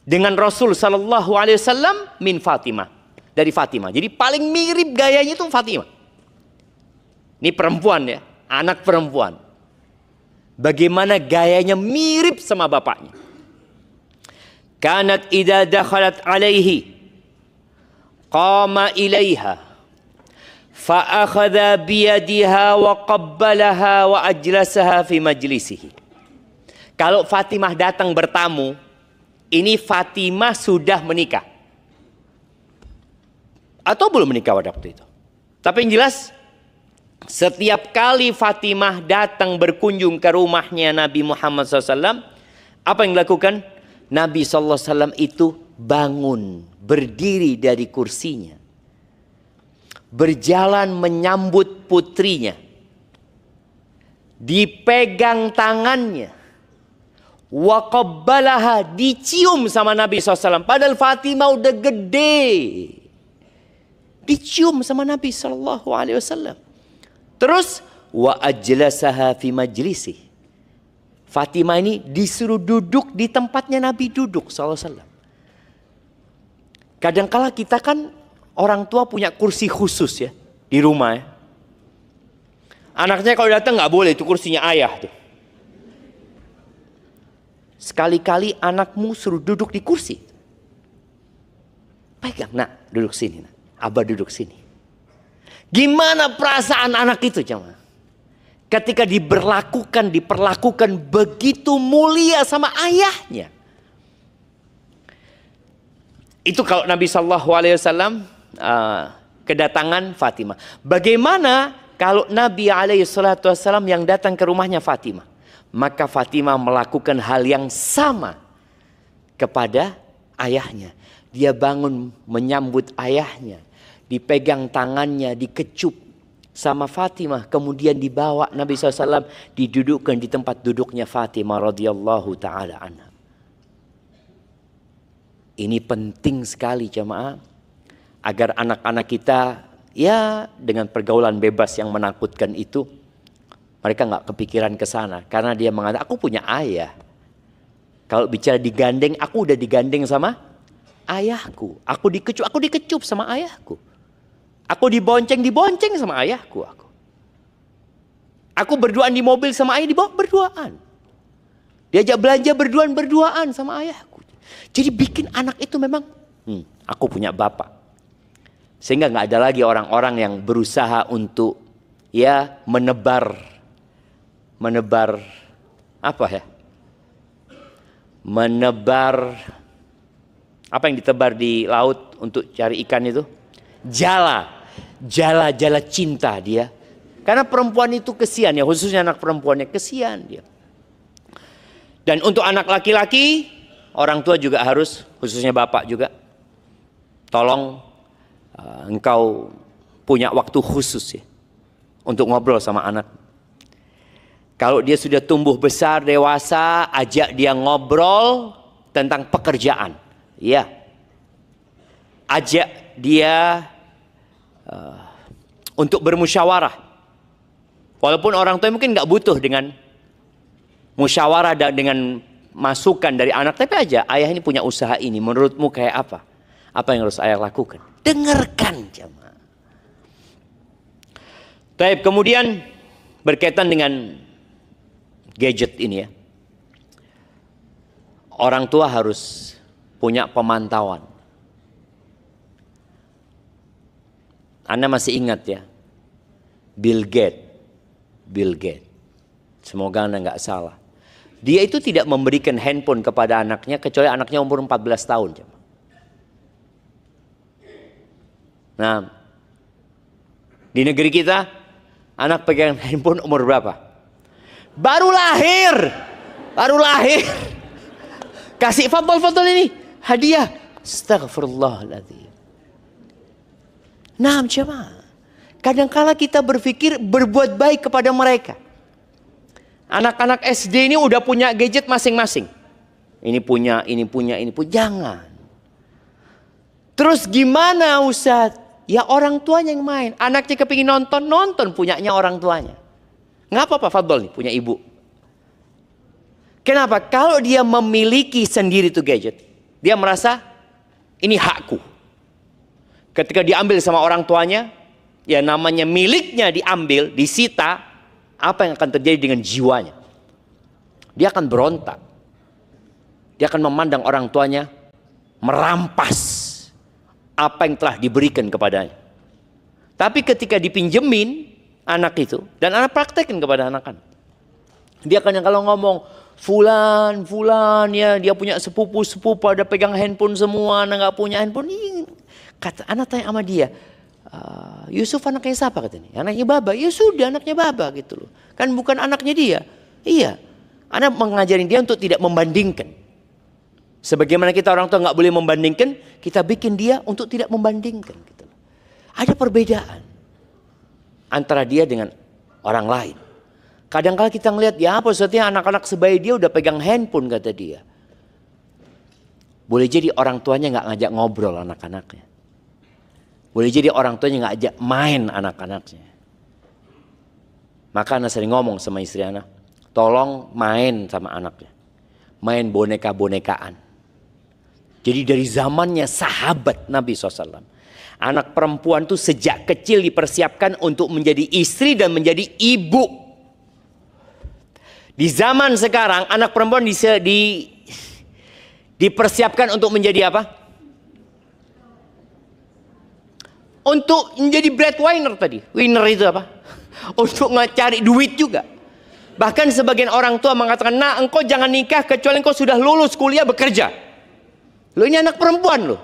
dengan Rasul sallallahu alaihi wasallam min Fatimah, dari Fatimah. Jadi paling mirip gayanya itu Fatimah. Ini perempuan ya, anak perempuan. Bagaimana gayanya mirip sama bapaknya. Kanat idza dakhalat alaihi qama ilaiha fa akhadha bi yadiha wa qabbalaha wa ajlasaha fi majlisihi. Kalau Fatimah datang bertamu, ini Fatimah sudah menikah. Atau belum menikah waktu itu. Tapi yang jelas, setiap kali Fatimah datang berkunjung ke rumahnya Nabi Muhammad SAW, apa yang dilakukan? Nabi SAW itu bangun, berdiri dari kursinya. Berjalan menyambut putrinya. Dipegang tangannya. Wa qabbalaha, dicium sama Nabi SAW. Padahal Fatimah udah gede. Dicium sama Nabi SAW. Terus wa ajlasaha fi majlisi. Fatimah ini disuruh duduk di tempatnya Nabi duduk SAW. Kadangkala kita kan orang tua punya kursi khusus ya di rumah ya. Anaknya kalau datang nggak boleh, itu kursinya ayah tuh. Sekali-kali anakmu suruh duduk di kursi. Pegang, nak duduk sini, nak. Abah duduk sini. Gimana perasaan anak itu jemaah? Ketika diperlakukan begitu mulia sama ayahnya. Itu kalau Nabi SAW kedatangan Fatimah. Bagaimana kalau Nabi SAW yang datang ke rumahnya Fatimah? Maka Fatimah melakukan hal yang sama kepada ayahnya. Dia bangun menyambut ayahnya. Dipegang tangannya, dikecup sama Fatimah. Kemudian dibawa Nabi SAW, didudukkan di tempat duduknya Fatimah radhiyallahu ta'ala anha. Ini penting sekali jemaah. Agar anak-anak kita ya dengan pergaulan bebas yang menakutkan itu, mereka nggak kepikiran ke sana. Karena dia mengatakan, aku punya ayah. Kalau bicara digandeng, aku udah digandeng sama ayahku. Aku dikecup sama ayahku. Aku dibonceng sama ayahku. Aku berduaan di mobil sama ayah, dibawa berduaan. Diajak belanja berduaan sama ayahku. Jadi bikin anak itu memang, aku punya bapak. Sehingga nggak ada lagi orang-orang yang berusaha untuk ya menebar apa ya? Menebar apa yang ditebar di laut untuk cari ikan itu? Jala cinta dia. Karena perempuan itu kesian ya, khususnya anak perempuannya kesian dia. Dan untuk anak laki-laki, orang tua juga harus, khususnya bapak juga, tolong engkau punya waktu khusus ya untuk ngobrol sama anak. Kalau dia sudah tumbuh besar, dewasa, ajak dia ngobrol tentang pekerjaan. Ya. Ajak dia untuk bermusyawarah. Walaupun orang tua mungkin nggak butuh dengan musyawarah dan dengan masukan dari anak, tapi aja ayah ini punya usaha ini, menurutmu kayak apa? Apa yang harus ayah lakukan? Dengarkan jemaah. Baik, kemudian berkaitan dengan gadget ini ya. Orang tua harus punya pemantauan. Anda masih ingat ya, Bill Gates. Semoga Anda nggak salah. Dia itu tidak memberikan handphone kepada anaknya kecuali anaknya umur 14 tahun. Nah, di negeri kita anak pegang handphone umur berapa? Baru lahir. Kasih foto ini hadiah. Astagfirullahaladzim. Nah, jemaah. Kadangkala kita berpikir berbuat baik kepada mereka. Anak-anak SD ini udah punya gadget masing-masing. Ini punya. Jangan. Terus gimana Ustaz? Ya orang tuanya yang main. Anaknya kepingin nonton punyanya orang tuanya. Nggak apa-apa, Fadol nih punya ibu. Kenapa? Kalau dia memiliki sendiri tuh gadget, dia merasa ini hakku. Ketika diambil sama orang tuanya, ya namanya miliknya diambil, disita, apa yang akan terjadi dengan jiwanya? Dia akan berontak. Dia akan memandang orang tuanya merampas apa yang telah diberikan kepadanya. Tapi ketika dipinjemin anak itu, dan anak praktekin kepada anak-anak, dia akan kalau ngomong fulan ya, dia punya sepupu ada pegang handphone semua, anak nggak punya handphone. Kata anak tanya sama dia, Yusuf anaknya siapa katanya? Anaknya Baba. Ya sudah, anaknya Baba gitu loh. Kan bukan anaknya dia. Iya. Anak mengajarin dia untuk tidak membandingkan. Sebagaimana kita orang tua nggak boleh membandingkan, kita bikin dia untuk tidak membandingkan. Gitu. Ada perbedaan antara dia dengan orang lain. Kadang-kala kita ngelihat, ya apa sepertinya anak-anak sebaya dia udah pegang handphone kata dia. Boleh jadi orang tuanya nggak ngajak ngobrol anak-anaknya. Boleh jadi orang tuanya nggak ajak main anak-anaknya. Maka anak sering ngomong sama istri anak, tolong main sama anaknya. Main boneka-bonekaan. Jadi dari zamannya sahabat Nabi SAW. Anak perempuan tuh sejak kecil dipersiapkan untuk menjadi istri dan menjadi ibu. Di zaman sekarang anak perempuan dipersiapkan untuk menjadi apa? Untuk menjadi breadwinner tadi. Winner itu apa? Untuk mencari duit juga. Bahkan sebagian orang tua mengatakan, nah engkau jangan nikah kecuali engkau sudah lulus kuliah bekerja. Loh ini anak perempuan loh.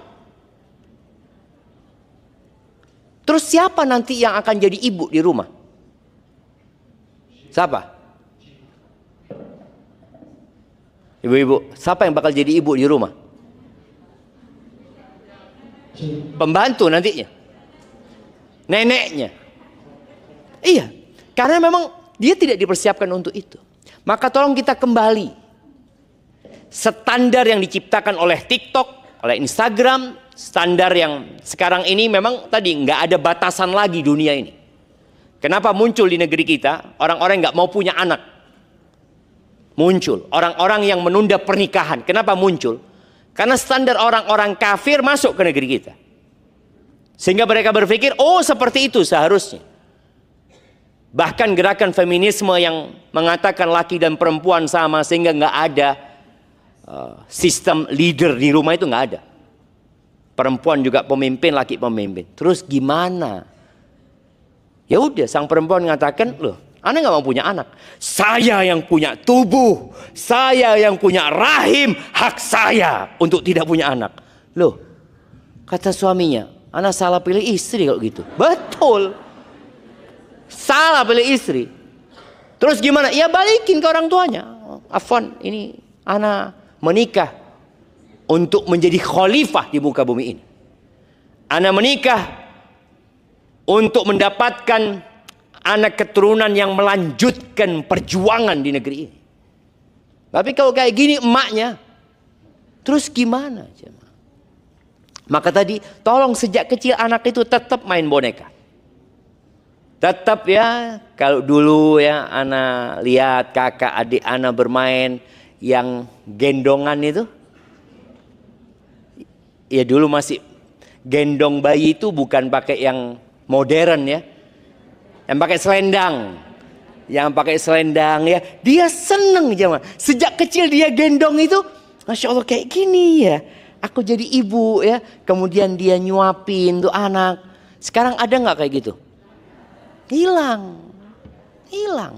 Terus siapa nanti yang akan jadi ibu di rumah? Siapa? Ibu-ibu, siapa yang bakal jadi ibu di rumah? Pembantu nantinya. Neneknya. Iya, karena memang dia tidak dipersiapkan untuk itu. Maka tolong kita kembali. Standar yang diciptakan oleh TikTok, oleh Instagram, standar yang sekarang ini memang tadi nggak ada batasan lagi dunia ini. Kenapa muncul di negeri kita orang-orang nggak mau punya anak? Muncul orang-orang yang menunda pernikahan. Kenapa muncul? Karena standar orang-orang kafir masuk ke negeri kita. Sehingga mereka berpikir, oh seperti itu seharusnya. Bahkan gerakan feminisme yang mengatakan laki dan perempuan sama sehingga nggak ada sistem leader di rumah itu nggak ada. Perempuan juga pemimpin, laki pemimpin. Terus gimana? Ya udah, sang perempuan mengatakan, loh, Anda nggak mau punya anak. Saya yang punya tubuh, saya yang punya rahim, hak saya untuk tidak punya anak. Loh, kata suaminya, Anda salah pilih istri kalau gitu. Betul. Salah pilih istri. Terus gimana? Ya balikin ke orang tuanya. Afwan, ini Ana menikah untuk menjadi khalifah di muka bumi ini. Ana menikah untuk mendapatkan anak keturunan yang melanjutkan perjuangan di negeri ini. Tapi kalau kayak gini emaknya, terus gimana? Maka tadi tolong sejak kecil anak itu tetap main boneka. Tetap ya, kalau dulu ya ana lihat kakak adik ana bermain yang gendongan itu. Ya dulu masih gendong bayi itu bukan pakai yang modern ya. Yang pakai selendang. Yang pakai selendang ya. Dia seneng jemaah. Sejak kecil dia gendong itu, Masya Allah kayak gini ya. Aku jadi ibu ya. Kemudian dia nyuapin tuh anak. Sekarang ada nggak kayak gitu? Hilang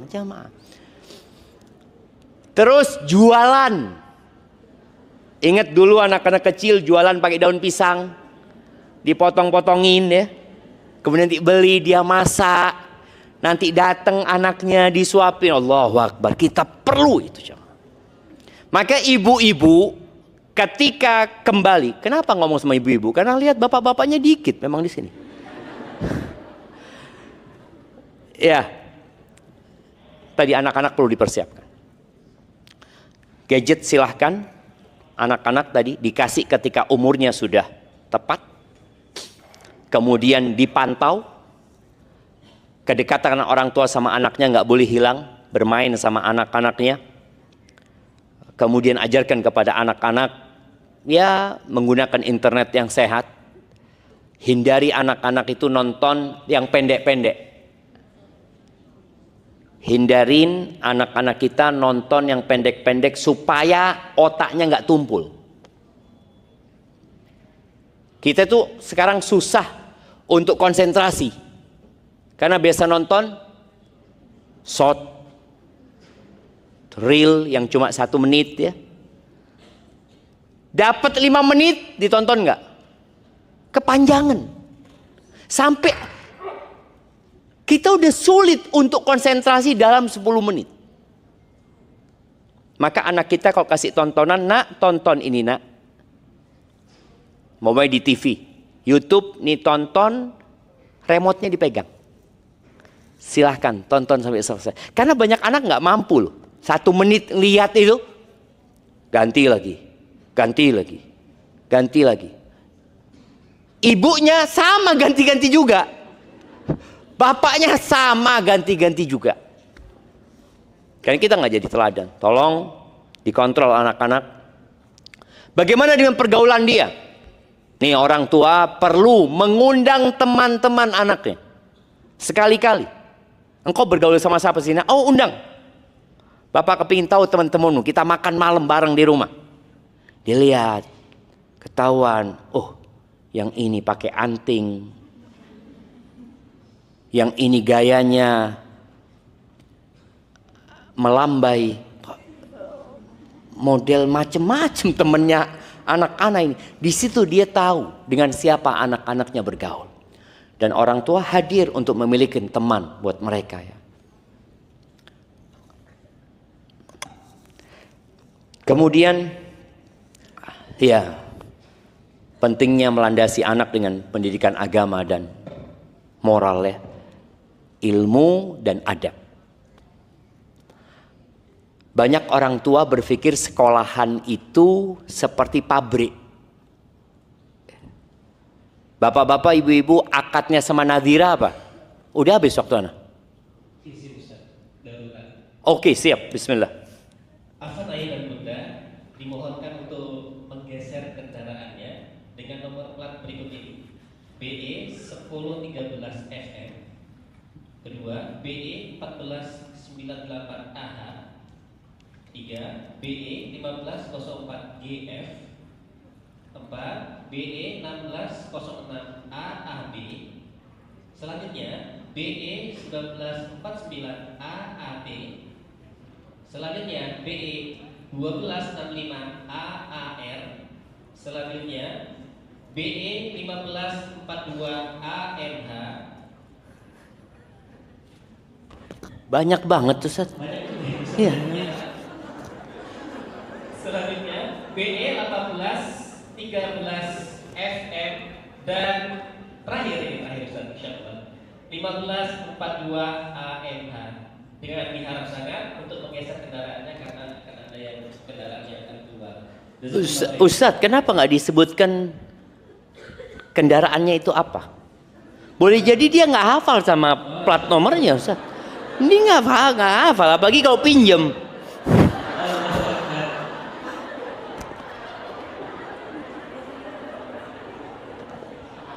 jamaah. Terus jualan. Ingat dulu anak-anak kecil jualan pakai daun pisang, dipotong-potongin ya. Kemudian dibeli, dia masak. Nanti datang anaknya disuapin. Allahu Akbar. Kita perlu itu jamaah. Maka ibu-ibu ketika kembali, kenapa ngomong sama ibu-ibu? Karena lihat bapak-bapaknya dikit memang di sini. Ya, tadi anak-anak perlu dipersiapkan. Gadget silahkan, anak-anak tadi dikasih ketika umurnya sudah tepat. Kemudian dipantau, kedekatan orang tua sama anaknya nggak boleh hilang, bermain sama anak-anaknya. Kemudian ajarkan kepada anak-anak, ya menggunakan internet yang sehat. Hindari anak-anak itu nonton yang pendek-pendek. Hindarin anak-anak kita nonton yang pendek-pendek supaya otaknya nggak tumpul. Kita tuh sekarang susah untuk konsentrasi karena biasa nonton short, reel yang cuma 1 menit ya. Dapat 5 menit ditonton nggak? Kepanjangan. Sampai kita udah sulit untuk konsentrasi dalam 10 menit. Maka anak kita kalau kasih tontonan, nak tonton ini nak. Mau main di TV, YouTube nih tonton, remote-nya dipegang. Silahkan tonton sampai selesai. Karena banyak anak nggak mampu loh. 1 menit lihat itu, ganti lagi, ganti lagi, ganti lagi. Ibunya sama ganti-ganti juga. Bapaknya sama ganti-ganti juga. Karena kita nggak jadi teladan. Tolong dikontrol anak-anak. Bagaimana dengan pergaulan dia? Nih orang tua perlu mengundang teman-teman anaknya. Sekali-kali. Engkau bergaul sama siapa sih? Oh undang. Bapak kepingin tahu teman-temanmu. Kita makan malam bareng di rumah. Dilihat. Ketahuan. Oh yang ini pakai anting. Yang ini gayanya melambai, model macem-macem temennya anak-anak ini. Di situ dia tahu dengan siapa anak-anaknya bergaul. Dan orang tua hadir untuk memiliki teman buat mereka ya. Kemudian ya pentingnya melandasi anak dengan pendidikan agama dan moral ya. Ilmu dan adab. Banyak orang tua berpikir sekolahan itu seperti pabrik. Bapak-bapak, ibu-ibu, akadnya sama Nadira apa? Udah habis waktu anak? Oke, siap. Bismillah. Afan ayah dan bunda dimohonkan untuk menggeser kendaraannya dengan nomor plat berikut ini: BE 1013 FM. Kedua, BE 1498 AH. 3, BE 1504 GF. 4, BE 1606 AAB. Selanjutnya, BE 1949 AAT. Selanjutnya, BE 1265 AAR. Selanjutnya, BE 1542 AMH. Banyak banget tuh Ustaz. Iya. Selanjutnya BE 1813 FM dan terakhir Ustaz, insyaallah 1542 AMH. Dengan diharap sangat untuk menggeser kendaraannya karena akan ada yang kendaraannya akan keluar. Ustaz, kenapa nggak disebutkan kendaraannya itu apa? Boleh jadi dia nggak hafal sama plat nomornya, Ustaz. Ini nggak hafal, apalagi kalau pinjem.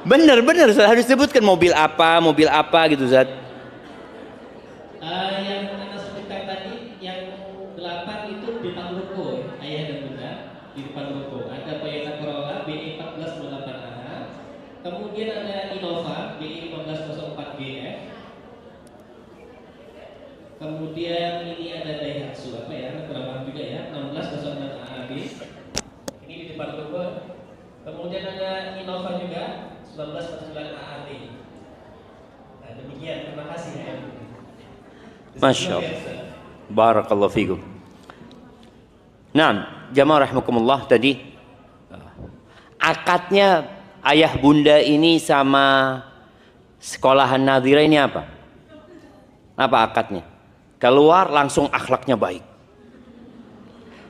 Bener, Ustaz. Harus sebutkan mobil apa gitu, Ustaz. Yang Anda sebutkan tadi, yang 8 itu di depan ruko, ayah dan bunda di depan ruko. Ada Toyota Corolla BE 1408A, kemudian ada Innova BE 1504GF, kemudian ini ada Daihatsu apa ya, kurang juga ya, 1606AAB. Ini di depan ruko. Kemudian ada Innova juga 1949AAB. Nah, demikian, terima kasih ya. Masya Allah. Barakallahu fikum. Nah, jamaah rahimakumullah, tadi akadnya ayah bunda ini sama sekolahan Nadhira ini apa? Apa akadnya? Keluar langsung akhlaknya baik.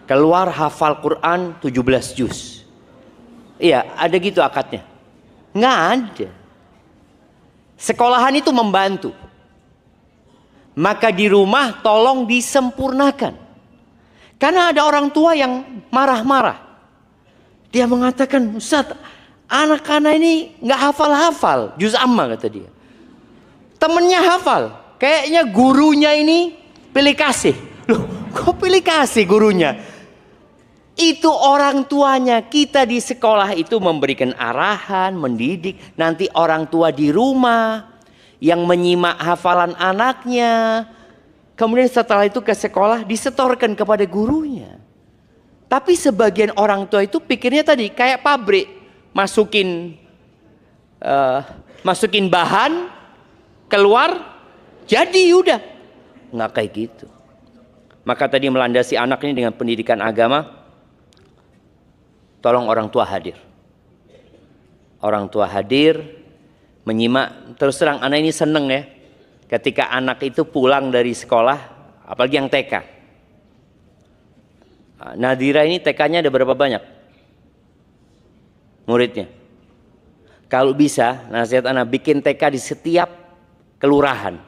Keluar hafal Quran 17 juz. Iya, ada gitu akadnya? Nggak ada. Sekolahan itu membantu. Maka di rumah tolong disempurnakan. Karena ada orang tua yang marah-marah. Dia mengatakan, Ustaz, anak-anak ini nggak hafal-hafal juz amma, kata dia. Temennya hafal. Kayaknya gurunya ini pilih kasih. Loh, kok pilih kasih gurunya? Itu orang tuanya. Kita di sekolah itu memberikan arahan, mendidik. Nanti orang tua di rumah yang menyimak hafalan anaknya. Kemudian setelah itu ke sekolah disetorkan kepada gurunya. Tapi sebagian orang tua itu pikirnya tadi kayak pabrik. Masukin bahan, keluar, jadi udah. Nggak kayak gitu. Maka tadi melandasi anak ini dengan pendidikan agama. Tolong orang tua hadir. Orang tua hadir, menyimak. Terus terang anak ini seneng ya. Ketika anak itu pulang dari sekolah, apalagi yang TK. Nadhira ini TK-nya ada berapa banyak muridnya? Kalau bisa, nasihat anak bikin TK di setiap kelurahan.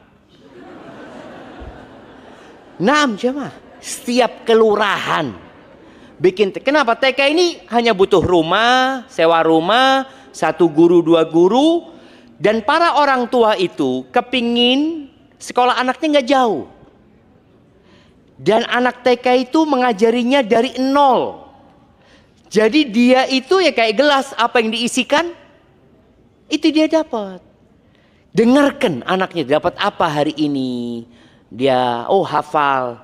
Jemaah, setiap kelurahan bikin. Kenapa? TK ini hanya butuh rumah, sewa rumah, 1 guru, 2 guru. Dan para orang tua itu kepingin sekolah anaknya nggak jauh. Dan anak TK itu mengajarinya dari 0. Jadi dia itu ya kayak gelas, apa yang diisikan, itu dia dapat. Dengarkan anaknya dapat apa hari ini. Dia hafal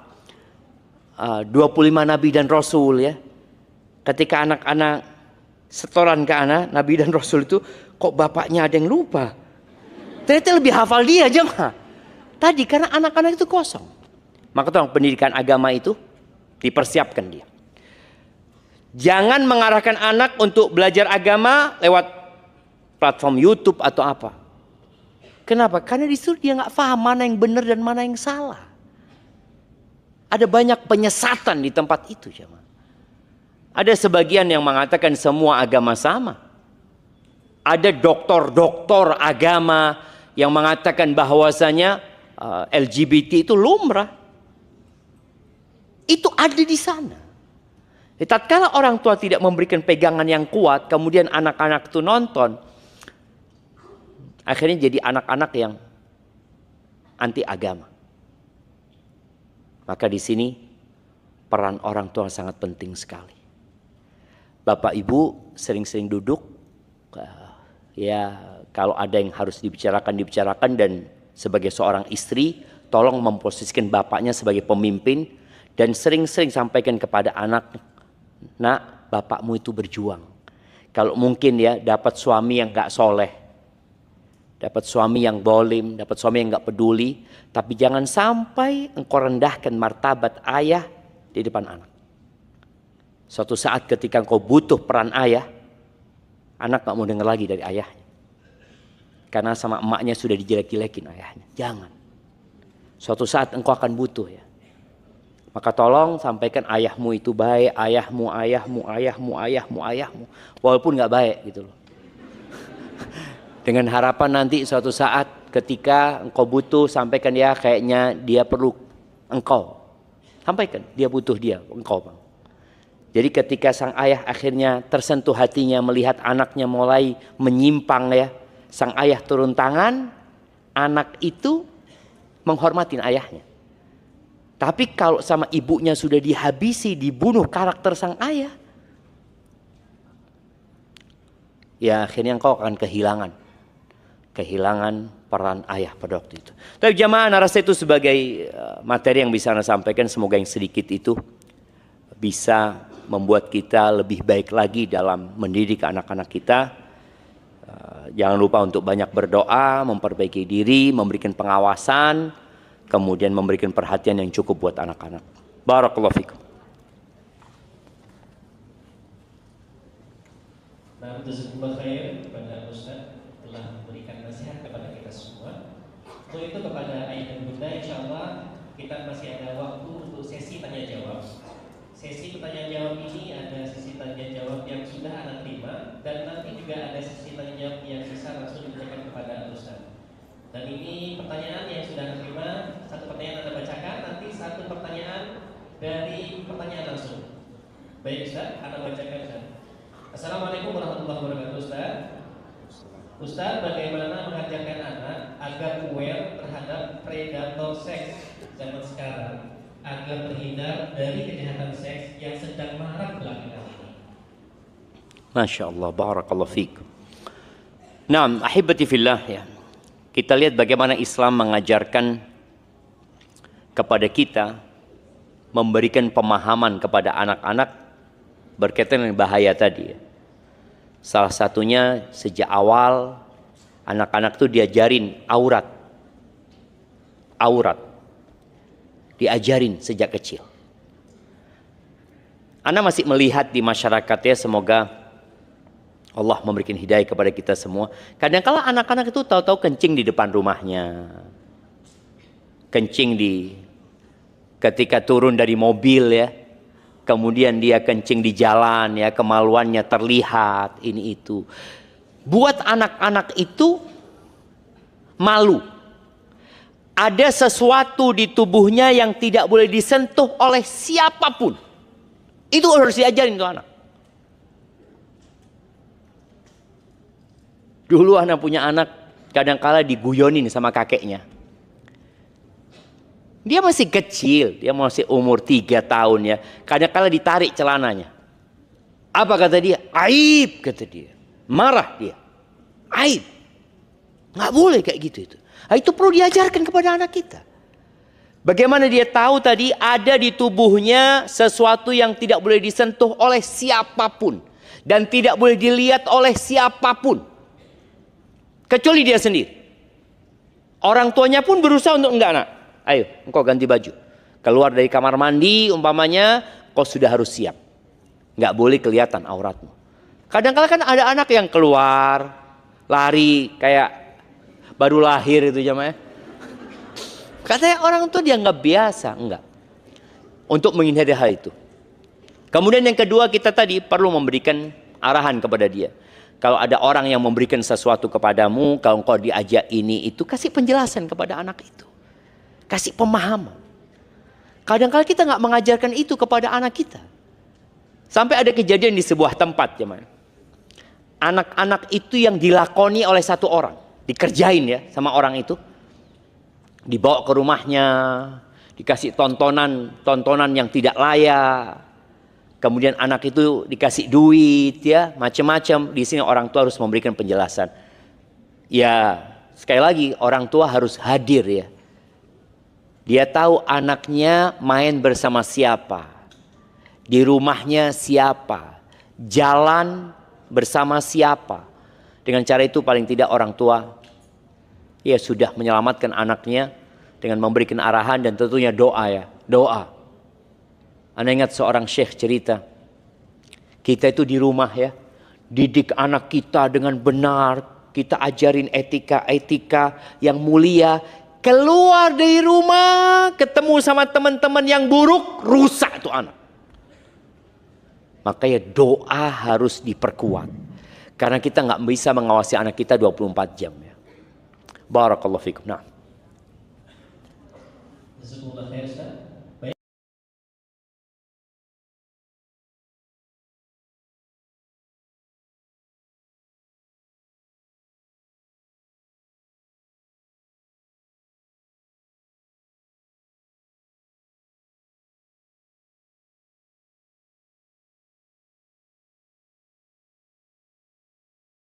25 Nabi dan Rasul ya. Ketika anak-anak setoran ke anak Nabi dan Rasul itu, kok bapaknya ada yang lupa. Ternyata lebih hafal dia jemaah. Tadi karena anak-anak itu kosong. Maka tolong pendidikan agama itu dipersiapkan dia. Jangan mengarahkan anak untuk belajar agama lewat platform YouTube atau apa. Kenapa? Karena di situ dia nggak paham mana yang benar dan mana yang salah. Ada banyak penyesatan di tempat itu jemaah. Ada sebagian yang mengatakan semua agama sama. Ada doktor agama yang mengatakan bahwasanya LGBT itu lumrah. Itu ada di sana. Tatkala orang tua tidak memberikan pegangan yang kuat, kemudian anak-anak itu nonton, akhirnya jadi anak-anak yang anti agama. Maka di sini peran orang tua sangat penting sekali. Bapak Ibu sering-sering duduk, ya kalau ada yang harus dibicarakan dan sebagai seorang istri tolong memposisikan bapaknya sebagai pemimpin dan sering-sering sampaikan kepada anak, nak, bapakmu itu berjuang. Kalau mungkin ya dapat suami yang gak soleh, dapat suami yang bolim, dapat suami yang gak peduli, tapi jangan sampai engkau rendahkan martabat ayah di depan anak. Suatu saat ketika engkau butuh peran ayah, anak gak mau dengar lagi dari ayahnya. Karena sama emaknya sudah dijelek-jelekin ayahnya. Jangan. Suatu saat engkau akan butuh ya. Maka tolong sampaikan ayahmu itu baik, ayahmu. Walaupun gak baik gitu loh. Dengan harapan nanti suatu saat ketika engkau butuh, sampaikan dia, kayaknya dia perlu engkau. Sampaikan, dia butuh dia, engkau Bang. Jadi ketika sang ayah akhirnya tersentuh hatinya melihat anaknya mulai menyimpang ya, sang ayah turun tangan, anak itu menghormatin ayahnya. Tapi kalau sama ibunya sudah dihabisi, dibunuh karakter sang ayah, ya akhirnya engkau akan kehilangan peran ayah pada waktu itu. Tapi jamaah, saya rasa itu sebagai materi yang bisa Anda sampaikan. Semoga yang sedikit itu bisa membuat kita lebih baik lagi dalam mendidik anak-anak kita. Jangan lupa untuk banyak berdoa, memperbaiki diri, memberikan pengawasan, kemudian memberikan perhatian yang cukup buat anak-anak. Barakallahu fikum. Nah, jazakumullah khair kepada Ustaz telah memberikan nasihat kepada kita semua. Untuk itu kepada ayah dan bunda, insyaallah kita masih ada waktu untuk sesi tanya jawab. Sesi pertanyaan jawab ini ada sesi tanya jawab yang sudah Anda terima, dan nanti juga ada sesi tanya jawab yang bisa langsung ditanyakan kepada Ustaz. Dan ini pertanyaan yang sudah Anda terima, satu pertanyaan Anda bacakan, nanti satu pertanyaan dari pertanyaan langsung. Baik Ustaz, Anda bacakan Ustaz. Assalamualaikum warahmatullahi wabarakatuh Ustaz. Ustaz, bagaimana mengajarkan anak agar aware terhadap predator seks zaman sekarang, agar terhindar dari kejahatan seks yang sedang marak belakangan ini? Masya Allah, barakallahu fiik. Naam, ahibati fillah ya. Kita lihat bagaimana Islam mengajarkan kepada kita, memberikan pemahaman kepada anak-anak berkaitan dengan bahaya tadi ya. Salah satunya sejak awal anak-anak itu diajarin aurat. Diajarin sejak kecil. Ana masih melihat di masyarakatnya, semoga Allah memberikan hidayah kepada kita semua. Kadang-kala anak-anak itu tahu-tahu kencing di depan rumahnya. Kencing ketika turun dari mobil ya. Kemudian dia kencing di jalan ya, kemaluannya terlihat, ini itu. Buat anak-anak itu malu. Ada sesuatu di tubuhnya yang tidak boleh disentuh oleh siapapun. Itu harus diajarin tuh anak. Dulu anak punya anak, kadang-kala diguyonin sama kakeknya. Dia masih kecil, dia masih umur 3 tahun ya. Kadang-kala ditarik celananya. Apa kata dia? Aib, kata dia. Marah dia. Aib. Nggak boleh kayak gitu itu. Nah, itu perlu diajarkan kepada anak kita. Bagaimana dia tahu tadi ada di tubuhnya sesuatu yang tidak boleh disentuh oleh siapapun. Dan tidak boleh dilihat oleh siapapun. Kecuali dia sendiri. Orang tuanya pun berusaha untuk enggak nak. Ayo, engkau ganti baju. Keluar dari kamar mandi, umpamanya, kau sudah harus siap. Nggak boleh kelihatan auratmu. Kadang-kadang kan ada anak yang keluar, lari, kayak baru lahir itu jamaah. Katanya orang tua dia nggak biasa, enggak. Untuk menghindari hal itu. Kemudian yang kedua, kita tadi perlu memberikan arahan kepada dia. Kalau ada orang yang memberikan sesuatu kepadamu, kalau engkau diajak ini, itu kasih penjelasan kepada anak itu. Kasih pemahaman. Kadang-kadang kita nggak mengajarkan itu kepada anak kita. Sampai ada kejadian di sebuah tempat, teman. Anak-anak itu yang dilakoni oleh satu orang, dikerjain ya sama orang itu, dibawa ke rumahnya, dikasih tontonan yang tidak layak. Kemudian anak itu dikasih duit ya, macam-macam. Di sini orang tua harus memberikan penjelasan. Ya, sekali lagi orang tua harus hadir ya. Dia tahu anaknya main bersama siapa, di rumahnya siapa, jalan bersama siapa. Dengan cara itu paling tidak orang tua ya sudah menyelamatkan anaknya dengan memberikan arahan dan tentunya doa ya, doa. Anda ingat seorang syekh cerita, kita itu di rumah ya, didik anak kita dengan benar, kita ajarin etika-etika yang mulia. Keluar dari rumah, ketemu sama teman-teman yang buruk, rusak tuh anak. Makanya doa harus diperkuat. Karena kita nggak bisa mengawasi anak kita 24 jam ya. Barakallahu fikum. Nah. Jazakumullah khair, Ustaz.